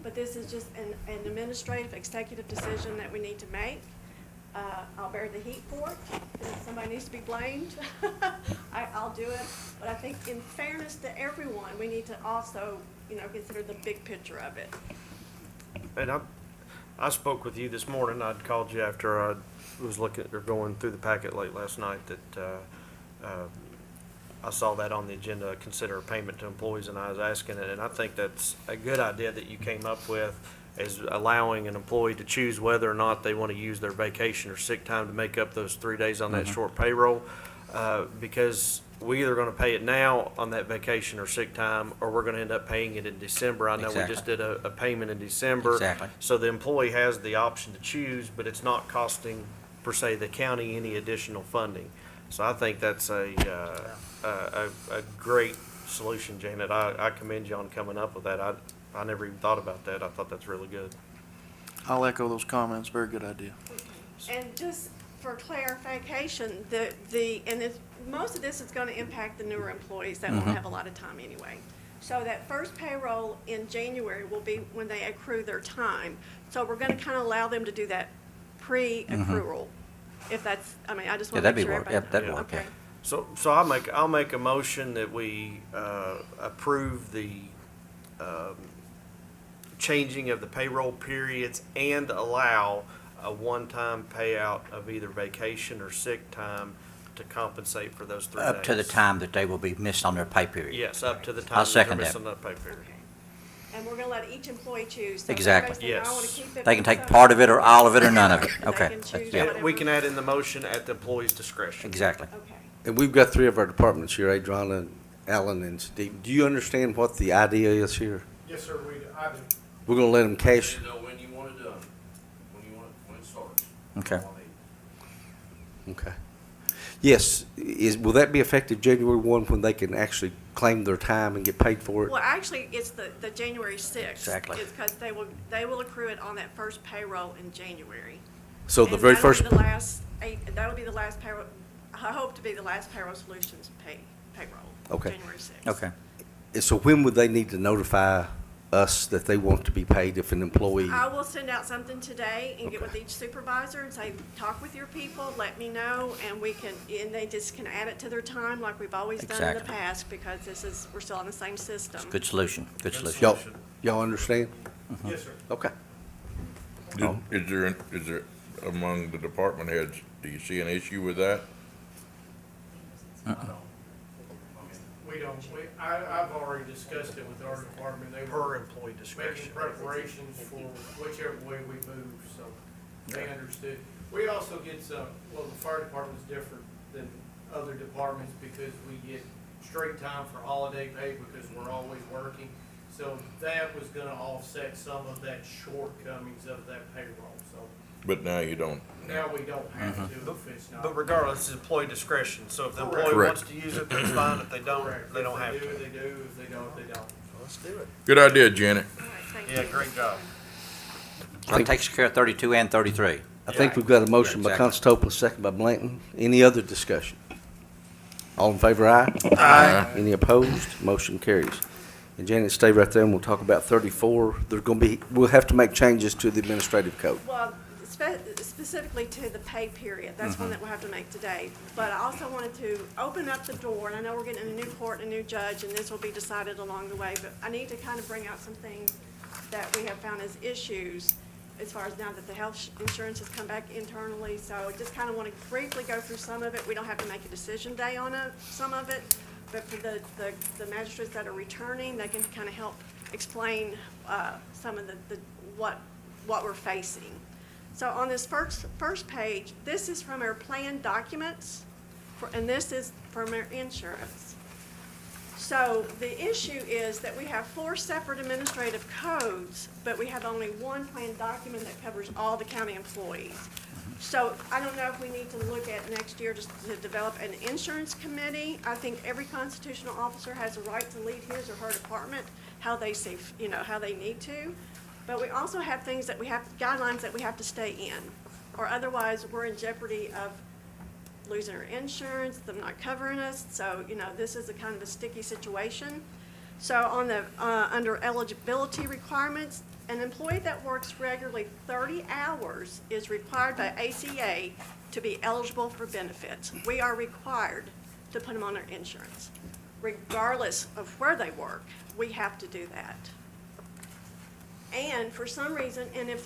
But this is just an administrative, executive decision that we need to make. I'll bear the heat for it. and if somebody needs to be blamed, I'll do it. But I think in fairness to everyone, we need to also, consider the big picture of it. And I spoke with you this morning. I'd called you after I was going through the packet late last night that I saw that on the agenda, consider a payment to employees, and I was asking it. And I think that's a good idea that you came up with, is allowing an employee to choose whether or not they want to use their vacation or sick time to make up those 3 days on that short payroll. Because we either going to pay it now on that vacation or sick time, or we're going to end up paying it in December. I know we just did a payment in December. Exactly. So the employee has the option to choose, but it's not costing, per se, the county any additional funding. So I think that's a great solution, Janet. I commend you on coming up with that. I never even thought about that. I thought that's really good. I'll echo those comments. Very good idea. And just for clarification, most of this is gonna impact the newer employees that won't have a lot of time anyway. So that first payroll in January will be when they accrue their time. So we're gonna kind of allow them to do that pre-accrual. If that's, I just want to make sure everybody. Yeah, that'd work, yeah. Okay. So I'll make a motion that we approve the changing of the payroll periods and allow a one-time payout of either vacation or sick time to compensate for those 3 days. Up to the time that they will be missed on their pay period. Yes, up to the I'll time that they're second that. missing that pay period. Okay. And we're gonna let each employee choose. So if Exactly. everybody's saying, "I wanna Yes. keep it They can for take some," part of it or all of it or none of it. They Okay. can choose That's- Yeah, whatever. we can add in the motion at the employee's discretion. Exactly. Okay. And we've got three of our departments here, Adriana, Alan, and Steve. Do you understand what the idea is here? Yes, sir, I do. We're gonna let them cash. You know when you want it done, when it starts. Okay. Okay. Yes, will that be effective January 1 when they can actually claim their time and get paid for it? Well, actually, it's the January 6th. Exactly. It's because they will accrue it on that first payroll in January. So the And very that'll be first, the last that'll be the last payroll, I hope to be the last payroll solutions payroll. Okay. January 6th. Okay. so when would they need to notify us that they want to be paid if an employee? I will send out something today and get with each supervisor and say, talk with your people, let me know, and and they just can add it to their time like we've always done in the Exactly. past, because we're still on the same system. Good solution. Good solution. Y'all understand? Yes, sir. Okay. Is there, among the department heads, do you see an issue with that? I've already discussed it with our department. They Per were employee making discretion. preparations for whichever way we move, so they understood. We also get the fire department's different than other departments because we get straight time for holiday pay because we're always working. So that was gonna offset some of that shortcomings of that payroll, so But now you don't. now we don't have to if it's not. But regardless, it's employee discretion. So if the Correct. employee wants to use it, that's fine. If they don't, Correct. they don't have If to. they do, they do. If they don't, they don't. Let's do it. Good idea, Janet. All right, thank Yeah, you. great job. So that takes care of 32 and 33. I think we've got a motion by Exactly. Constable, second by Blanton. Any other discussion? All in favor, aye? Aye. Any opposed? Motion carries. And Janet, stay right there and we'll talk about 34. We'll have to make changes to the administrative code. Well, specifically to the pay period, that's one that we'll have to make today. But I also wanted to open up the door, and I know we're getting a new court and a new judge, and this will be decided along the way, but I need to kind of bring out some things that we have found as issues as far as now that the health insurance has come back internally. So I just kind of want to briefly go through some of it. We don't have to make a decision day on some of it, but for the magistrates that are returning, they can kind of help explain some of what we're facing. So on this first page, this is from our plan documents, and this is from our insurance. So the issue is that we have 4 separate administrative codes, but we have only one plan document that covers all the county employees. So I don't know if we need to look at next year just to develop an insurance committee. I think every constitutional officer has a right to lead his or her department how they see, how they need to. But we also have things that guidelines that we have to stay in, or otherwise we're in jeopardy of losing our insurance, them not covering us. So, this is a kind of a sticky situation. So on the, under eligibility requirements, an employee that works regularly 30 hours is required by ACA to be eligible for benefits. We are required to put them on their insurance. Regardless of where they work, we have to do that. And for some reason, and if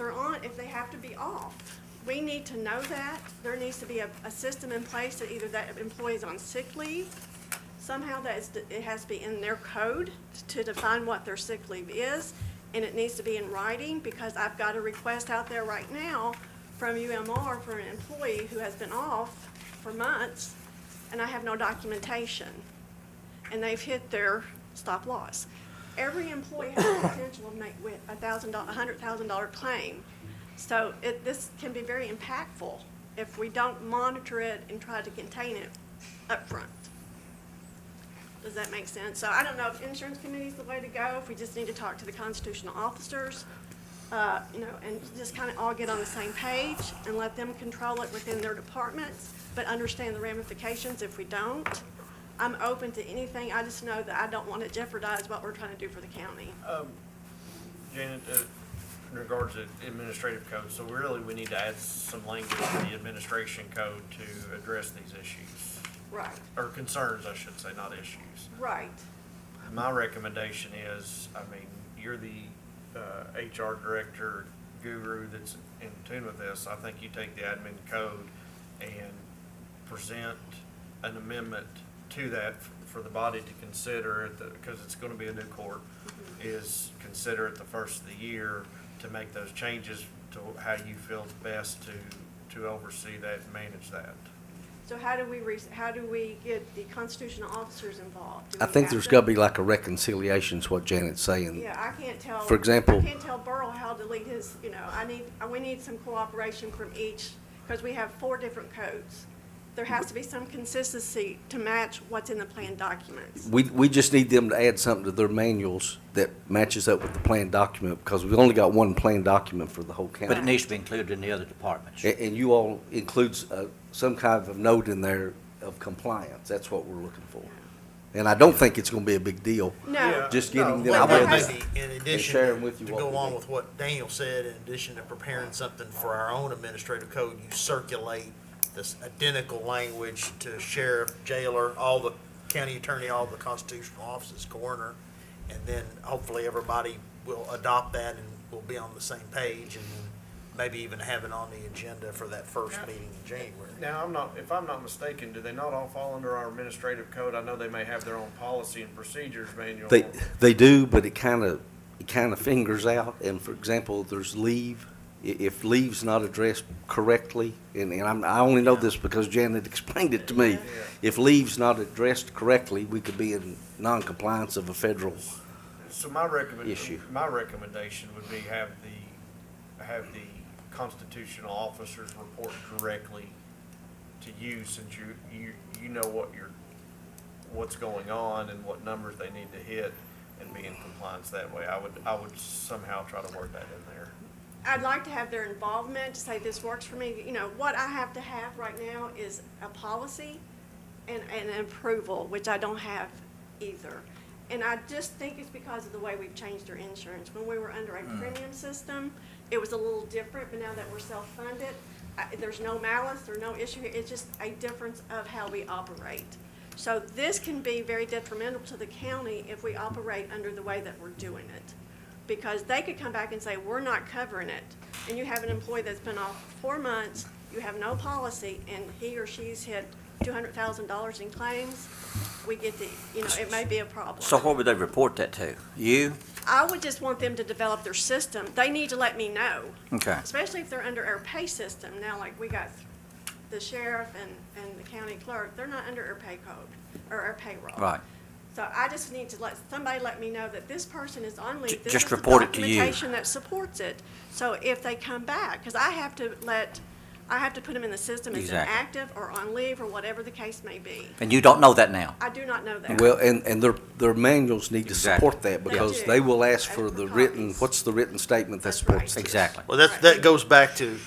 they have to be off, we need to know that. There needs to be a system in place that either that employee's on sick leave, somehow it has to be in their code to define what their sick leave is, and it needs to be in writing, because I've got a request out there right now from UMR for an employee who has been off for months, and I have no documentation, and they've hit their stop loss. Every employee has the potential of make with $100,000 claim. So this can be very impactful if we don't monitor it and try to contain it up front. Does that make sense? So I don't know if insurance committee is the way to go, if we just need to talk to the constitutional officers, and just kind of all get on the same page and let them control it within their departments, but understand the ramifications if we don't. I'm open to anything. I just know that I don't want to jeopardize what we're trying to do for the county. Janet, in regards to administrative code, so really we need to add some language to the administration code to address these issues. Right. Or concerns, I should say, not issues. Right. My recommendation is, I mean, you're the HR director guru that's in tune with this. I think you take the admin code and present an amendment to that for the body to consider, because it's going to be a new court, is consider it the first of the year to make those changes to how you feel best to oversee that and manage that. So how do we get the constitutional officers involved? Do I we think have there's to- got to be like a reconciliation is what Janet's saying. Yeah, I can't tell. For example- I can't tell Burl how to lead his, we need some cooperation from each, because we have 4 different codes. There has to be some consistency to match what's in the plan documents. We just need them to add something to their manuals that matches up with the plan document, because we've only got one plan document for the whole county. But it needs to be included in the other departments. And you all includes some kind of note in there of compliance. That's what we're looking for. And I don't think it's gonna be a big deal. No. Just getting them. Well, there has- maybe in and addition, sharing with you to what go we on do. with what Daniel said, in addition to preparing something for our own administrative code, you circulate this identical language to sheriff, jailer, all the county attorney, all the constitutional offices, coroner, and then hopefully everybody will adopt that and we'll be on the same page, and then maybe even have it on the agenda for that first meeting in January. Now, if I'm not mistaken, do they not all fall under our administrative code? I know they may have their own policy and procedures manual. They do, but it kind of fingers out. And for example, there's leave. If leave's not addressed correctly, and I only know this because Janet explained it to me. If leave's not addressed correctly, we could be in non-compliance of a federal So my issue. recommendation would be have the constitutional officers report directly to you, since you know what's going on and what numbers they need to hit, and be in compliance that way. I would somehow try to work that in there. I'd like to have their involvement to say this works for me. What I have to have right now is a policy and an approval, which I don't have either. And I just think it's because of the way we've changed our insurance. When we were under a premium system, it was a little different, but now that we're self-funded, there's no malice, there's no issue here. It's just a difference of how we operate. So this can be very detrimental to the county if we operate under the way that we're doing it. Because they could come back and say, we're not covering it. And you have an employee that's been off 4 months, you have no policy, and he or she's hit $200,000 in claims, we get it may be a problem. So where would they report that to? You? I would just want them to develop their system. They need to let me know. Okay. Especially if they're under our pay system. Now, like we got the sheriff and the county clerk, they're not under our pay code or our payroll. Right. So I just need to let me know that this person is on leave. This Just is the report it to you. documentation that supports it. So if they come back, because I have to put them in the system as Exactly. inactive or on leave or whatever the case may be. And you don't know that now? I do not know that. Well, and their manuals need to Exactly. support that, They because do. they will ask Ask for for the written, copies. what's the written statement that That's supports right. this? Exactly. Well, that goes back to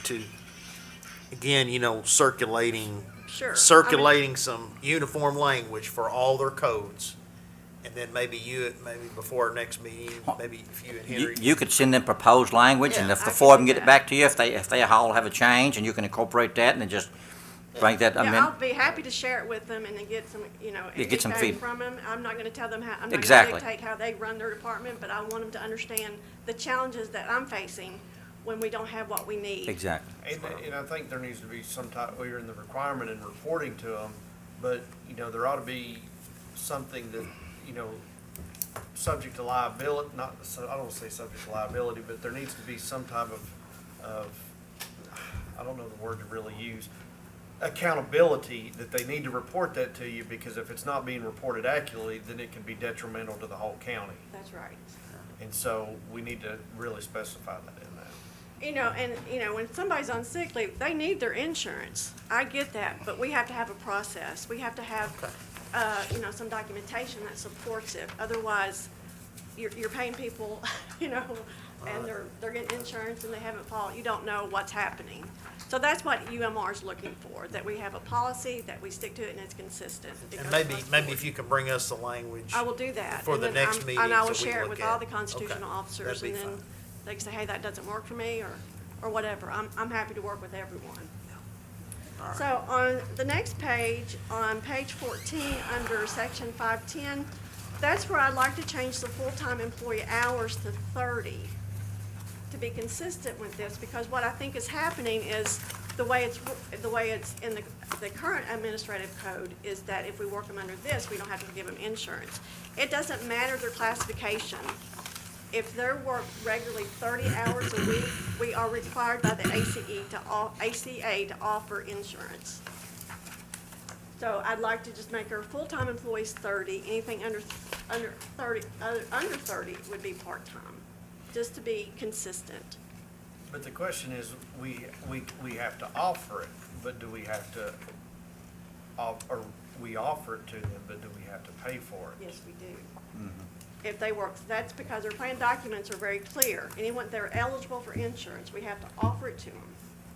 again, circulating Sure. circulating some uniform language for all their codes. And then maybe before our next meeting, maybe if you and Henry. You could send them proposed language, and Yeah. if the I can four of them do get it that. back to you, if they all have a change, and you can incorporate that, and then just bring that Yeah, I'll amendment? be happy to share it with them and then get some, Yeah, get some feedback feed- from them. I'm not gonna tell them how, I'm not gonna Exactly. dictate how they run their department, but I want them to understand the challenges that I'm facing when we don't have what we need. Exactly. And I think there needs to be some type, we're in the requirement in reporting to them, but, there ought to be something that, subject to liability, not, I don't want to say subject to liability, but there needs to be some type of, I don't know the word to really use, accountability that they need to report that to you, because if it's not being reported accurately, then it can be detrimental to the whole county. That's right. And so we need to really specify that in that. When somebody's on sick leave, they need their insurance. I get that, but we have to have a process. We have to have, some documentation that supports it. Otherwise, you're paying people, and they're getting insurance and they haven't followed. You don't know what's happening. So that's what UMR is looking for, that we have a policy, that we stick to it and it's consistent. And maybe if you can bring us the language. I will do that. For And the then next meeting. And I will so we share it look with at all the constitutional Okay. officers, That'd and be then fine. they can say, hey, that doesn't work for me, or whatever. I'm happy to work with everyone. All right. So on the next page, on page 14, under section 510, that's where I'd like to change the full-time employee hours to 30, to be consistent with this, because what I think is happening is the way it's in the current administrative code is that if we work them under this, we don't have to give them insurance. It doesn't matter their classification. If they're worked regularly 30 hours a week, we are required by the ACA to offer insurance. So I'd like to just make our full-time employees 30, anything under 30 would be part-time, just to be consistent. But the question is, we have to offer it, but do we have to, or we offer it to them, but do we have to pay for it? Yes, we do. If they work, that's because their plan documents are very clear. Anyone, they're eligible for insurance, we have to offer it to them,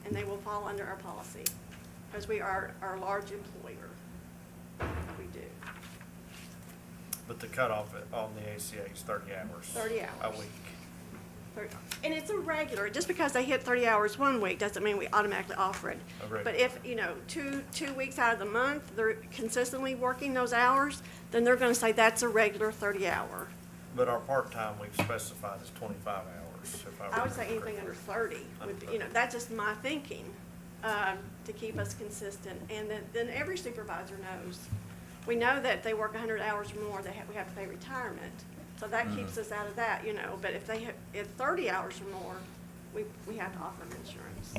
and they will fall under our policy, because we are our large employer. We do. But the cutoff on the ACA is 30 hours. 30 hours. A week. And it's irregular. Just because they hit 30 hours one week doesn't mean we automatically offer it. Agreed. But if, 2 weeks out of the month, they're consistently working those hours, then they're gonna say that's a regular 30 hour. But our part-time, we've specified as 25 hours, if I would say remember anything under correctly. 30 would be, that's just my thinking, to keep us consistent. And then every supervisor knows. We know that they work 100 hours or more, we have to pay retirement. So that keeps us out of that, but if they have 30 hours or more, we have to offer them insurance.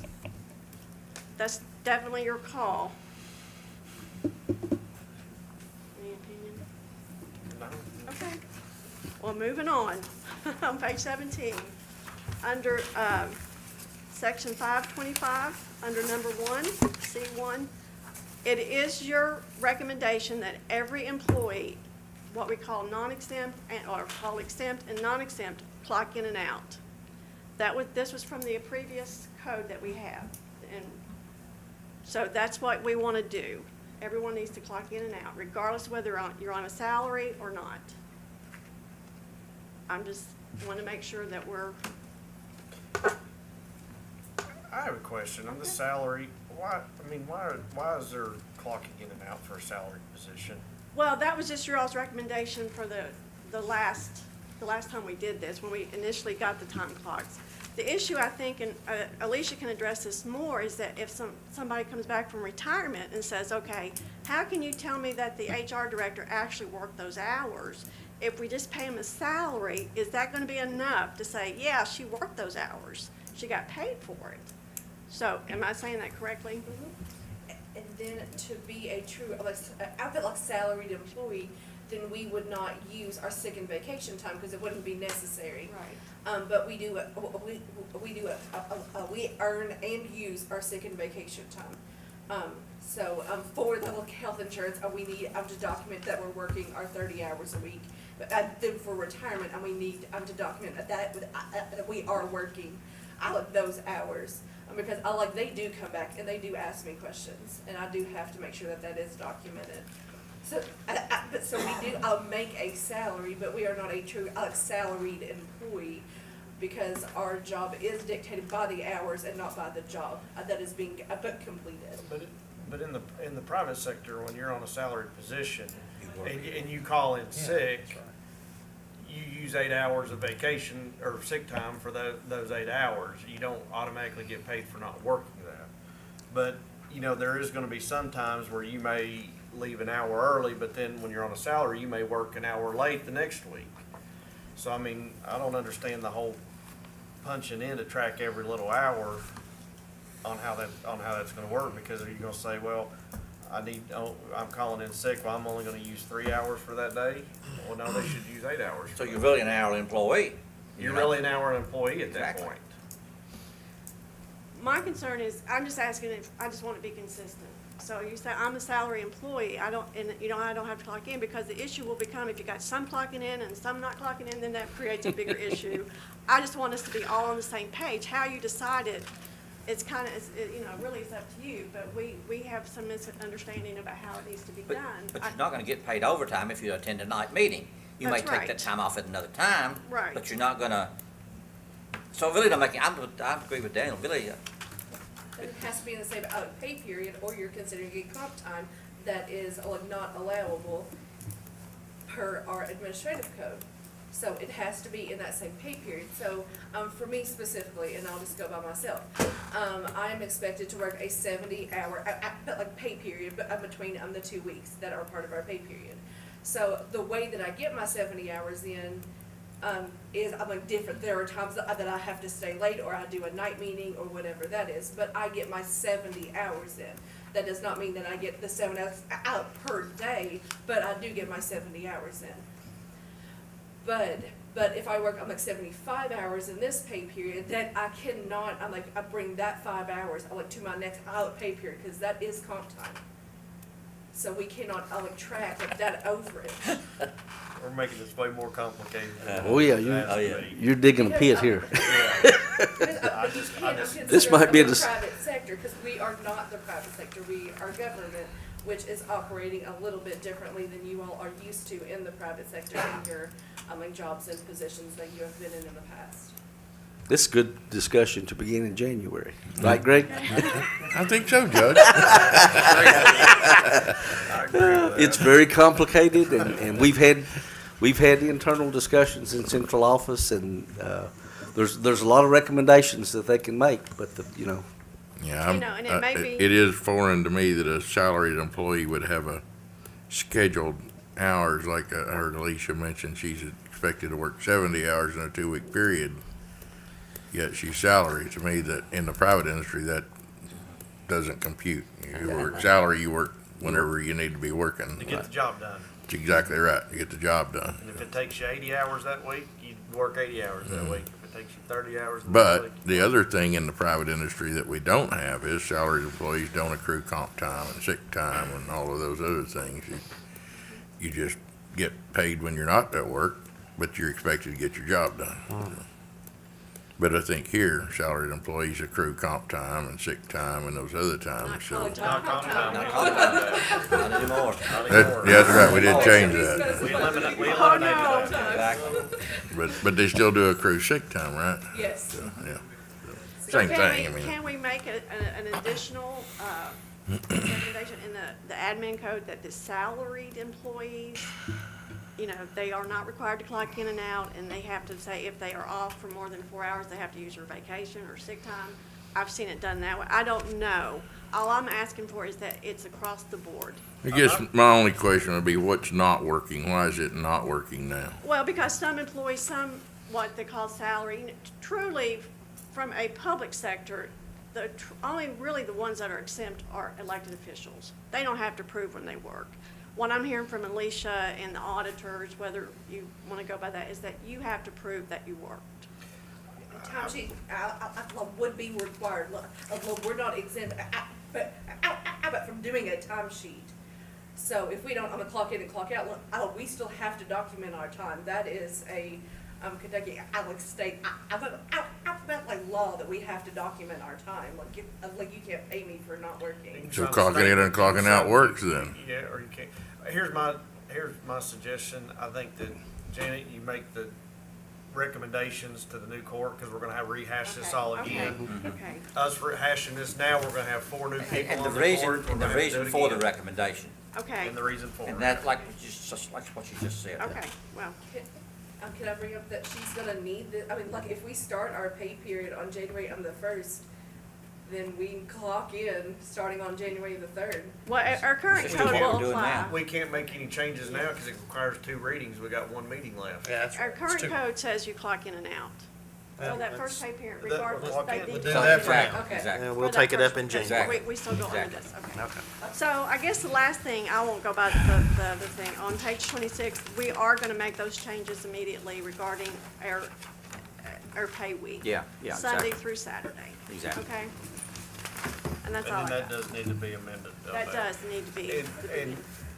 That's definitely your call. Any opinion? No. Okay. Well, moving on, on page 17, under section 525, under number 1, C1, it is your recommendation that every employee, what we call non-exempt, or call exempt and non-exempt, clock in and out. This was from the previous code that we have, and so that's what we want to do. Everyone needs to clock in and out, regardless of whether you're on a salary or not. I'm just want to make sure that we're. I have a question on the salary. Why is there clocking in and out for a salary position? Well, that was just your all's recommendation for the last time we did this, when we initially got the time clocks. The issue, I think, and Alicia can address this more, is that if somebody comes back from retirement and says, okay, how can you tell me that the HR director actually worked those hours? If we just pay them a salary, is that going to be enough to say, yeah, she worked those hours, she got paid for it? So, am I saying that correctly? And then to be a true, I feel like salaried employee, then we would not use our sick and vacation time because it wouldn't be necessary. Right. But we we earn and use our sick and vacation time. So for the health insurance, we need to document that we're working our 30 hours a week. But then for retirement, we need to document that we are working those hours. Because they do come back and they do ask me questions, and I do have to make sure that is documented. So, so we do, make a salary, but we are not a true, salaried employee, because our job is dictated by the hours and not by the job that is being completed. But in the private sector, when you're on a salaried position and you call in sick, you use 8 hours of vacation or sick time for those 8 hours. You don't automatically get paid for not working that. But, there is gonna be some times where you may leave an hour early, but then when you're on a salary, you may work an hour late the next week. So, I don't understand the whole punching in to track every little hour on how that's gonna work, because are you gonna say, well, I'm calling in sick, well, I'm only gonna use 3 hours for that day? Well, no, they should use 8 hours. So you're really an hourly employee. You're really an hour employee at that Exactly. point. My concern is, I'm just asking if, I just want to be consistent. So you say, I'm a salary employee, I don't have to clock in, because the issue will become if you got some clocking in and some not clocking in, then that creates a bigger issue. I just want us to be all on the same page. How you decide it, it's kind of, really it's up to you, but we have some misunderstanding about how it needs to be done. But you're not gonna get paid overtime if you attend a night meeting. You may That's take right. that time off at another time. Right. But you're not gonna, so really, I agree with Daniel, really, But it has to be in the same pay period, or you're considering a comp time that is not allowable per our administrative code. So it has to be in that same pay period. So, for me specifically, and I'll just go by myself, I'm expected to work a 70-hour, pay period, but between the 2 weeks that are part of our pay period. So the way that I get my 70 hours in, is different. There are times that I have to stay late, or I do a night meeting, or whatever that is, but I get my 70 hours in. That does not mean that I get the 7 hours out per day, but I do get my 70 hours in. But if I work 75 hours in this pay period, then I cannot, I bring that 5 hours, to my next pay period, because that is comp time. So we cannot, track that overage. We're making this way more complicated. Oh, yeah, you're digging a pit here. This might be a private sector, because we are not the private sector. We are government, which is operating a little bit differently than you all are used to in the private sector in your jobs and positions that you have been in the past. This is good discussion to begin in January. Right, Greg? I think so, Judge. It's very complicated, and we've had internal discussions in central office, and there's a lot of recommendations that they can make, but Yeah, and it may be- it is foreign to me that a salaried employee would have a scheduled hours, like I heard Alicia mention, she's expected to work 70 hours in a 2-week period, yet she's salaried. To me, that in the private industry, that doesn't compute. You work salary, you work whenever you need to be working. To get the job done. That's exactly right, you get the job done. And if it takes you 80 hours that week, you work 80 hours that week. If it takes you 30 hours that But week. the other thing in the private industry that we don't have is salaried employees don't accrue comp time and sick time and all of those other things. You just get paid when you're not at work, but you're expected to get your job done. But I think here, salaried employees accrue comp time and sick time and those other times, so. Not comp time. not anymore. Yeah, that's right, we did change that. We eliminated that. But they still do accrue sick time, right? Yes. So, yeah. So Same thing, I mean. Can we make an additional recommendation in the admin code that the salaried employees, they are not required to clock in and out, and they have to say if they are off for more than 4 hours, they have to use their vacation or sick time? I've seen it done that way. I don't know. All I'm asking for is that it's across the board. I guess my only question would be, what's not working? Why is it not working now? Well, because some employees, what they call salary, truly, from a public sector, only really the ones that are exempt are elected officials. They don't have to prove when they work. What I'm hearing from Alicia and the auditors, whether you want to go by that, is that you have to prove that you worked. Timesheet would be required. We're not exempt, but from doing a timesheet. So if we don't, clock in and clock out, we still have to document our time. That is a Kentucky state law that we have to document our time. Like you can't pay me for not working. So clocking in and clocking out works then? Yeah, or you can't. Here's my suggestion. I think that, Janet, you make the recommendations to the new court, because we're gonna have rehash this Okay, all okay, again. Okay. Us rehashing this now, we're gonna have 4 new people And on the the reason, court. We're and the gonna have to do reason it for the again. recommendation, Okay, And the reason for it. and that, like what you just said. okay, well, Can I bring up that she's gonna need the, I mean, like, if we start our pay period on January on the 1st, then we can clock in starting on January the 3rd. well, our current Just code do what will we're doing apply. now. We can't make any changes now because it requires 2 readings. We got 1 meeting left. Yeah, that's Our right. current code says you clock in and out. So that first pay period, That- regardless, we'll they clock in. need We'll to. do clock that in. for now. Okay. Exactly. And we'll For that take it up first- in okay, January. We still go under Exactly. this, okay. Okay. So I guess the last thing, I won't go by the other thing, on page 26, we are gonna make those changes immediately regarding our pay week. Yeah, yeah, Sunday exactly. through Saturday. Exactly. Okay? And that's And all then I that got. does need to be amended. That does need to be.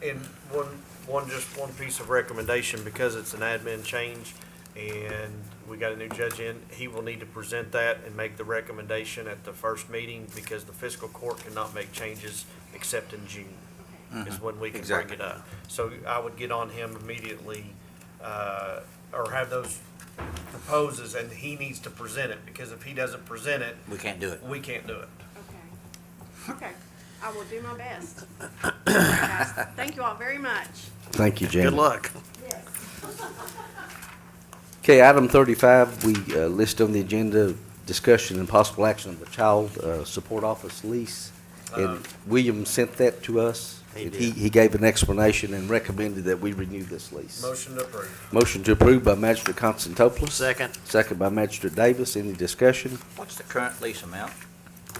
And one piece of recommendation, because it's an admin change and we got a new judge in, he will need to present that and make the recommendation at the first meeting, because the fiscal court cannot make changes except in June, is when we can bring Exactly. it up. So I would get on him immediately, or have those proposes, and he needs to present it, because if he doesn't present it, We can't do it. we can't do it. Okay. Okay, I will do my best. All right, guys. Thank you all very much. Thank you, Janet. Good luck. Okay, item 35, we list on the agenda, discussion and possible action of the Child Support Office lease. And William sent that to us. He And did. He gave an explanation and recommended that we renew this lease. Motion to approve. Motion to approve by Magistrate Constantopoulos. Second. Second by Magistrate Davis. Any discussion? What's the current lease amount?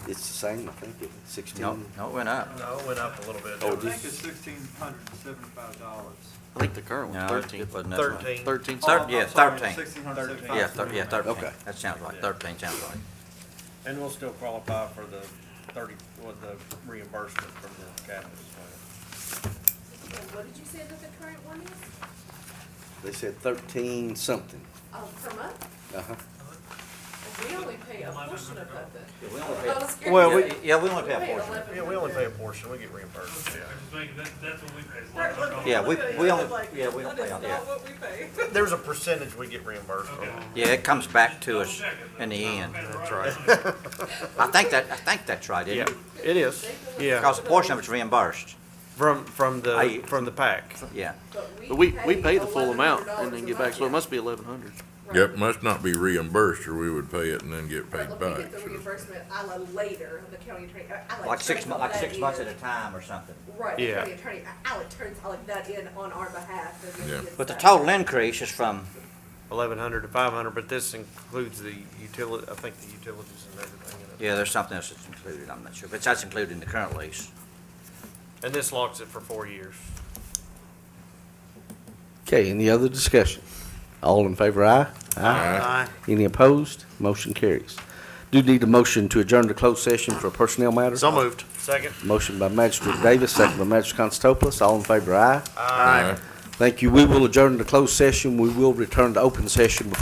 It's the same, I think, it's 16. No, no, it went up. No, it went up a little bit. Oh, I think it's $1,675. I think the current No, one's 13. it wasn't that much. 13. 13. Yeah, 13. $1,675. Yeah, yeah, 13. Okay. That sounds right. 13 sounds right. And we'll still qualify for the 30, with the reimbursement from the capital. What did you say that the current one is? They said 13 something. Per month? Uh-huh. We only pay a portion of that then. We only pay- I was scared. Well, Yeah, we only pay a We pay portion. 11. Yeah, we only pay a portion, we get reimbursed, yeah. That's what we pay. Yeah, we only, yeah, we don't pay, yeah. There's a percentage we get reimbursed from. Yeah, it comes back to us in the end. That's right. I think that's right, isn't Yeah, it? it is, yeah, Because a portion of it's reimbursed. from the pack. Yeah. But we pay the full amount and then get back, so it must be 1,100. Yep, must not be reimbursed, or we would pay it and then get paid But look, we back. get the reimbursement a la later, the county attorney, I Like six turns months, like that 6 months at in. a time or something. Right, the Yeah. county attorney, turns all of that in on our behalf and then Yeah. gets But the that. total increase is from, 1,100 to 500, but this includes the utility, I think the utilities and everything in it. yeah, there's something else that's included, I'm not sure, but that's included in the current lease. And this locks it for 4 years. Okay, any other discussion? All in favor, aye? Aye. Any opposed? Motion carries. Do need a motion to adjourn to closed session for a personnel matter? So moved. Second? Motion by Magistrate Davis, second by Magistrate Constantopoulos. All in favor, aye? Aye. Thank you. We will adjourn to closed session. We will return to open session.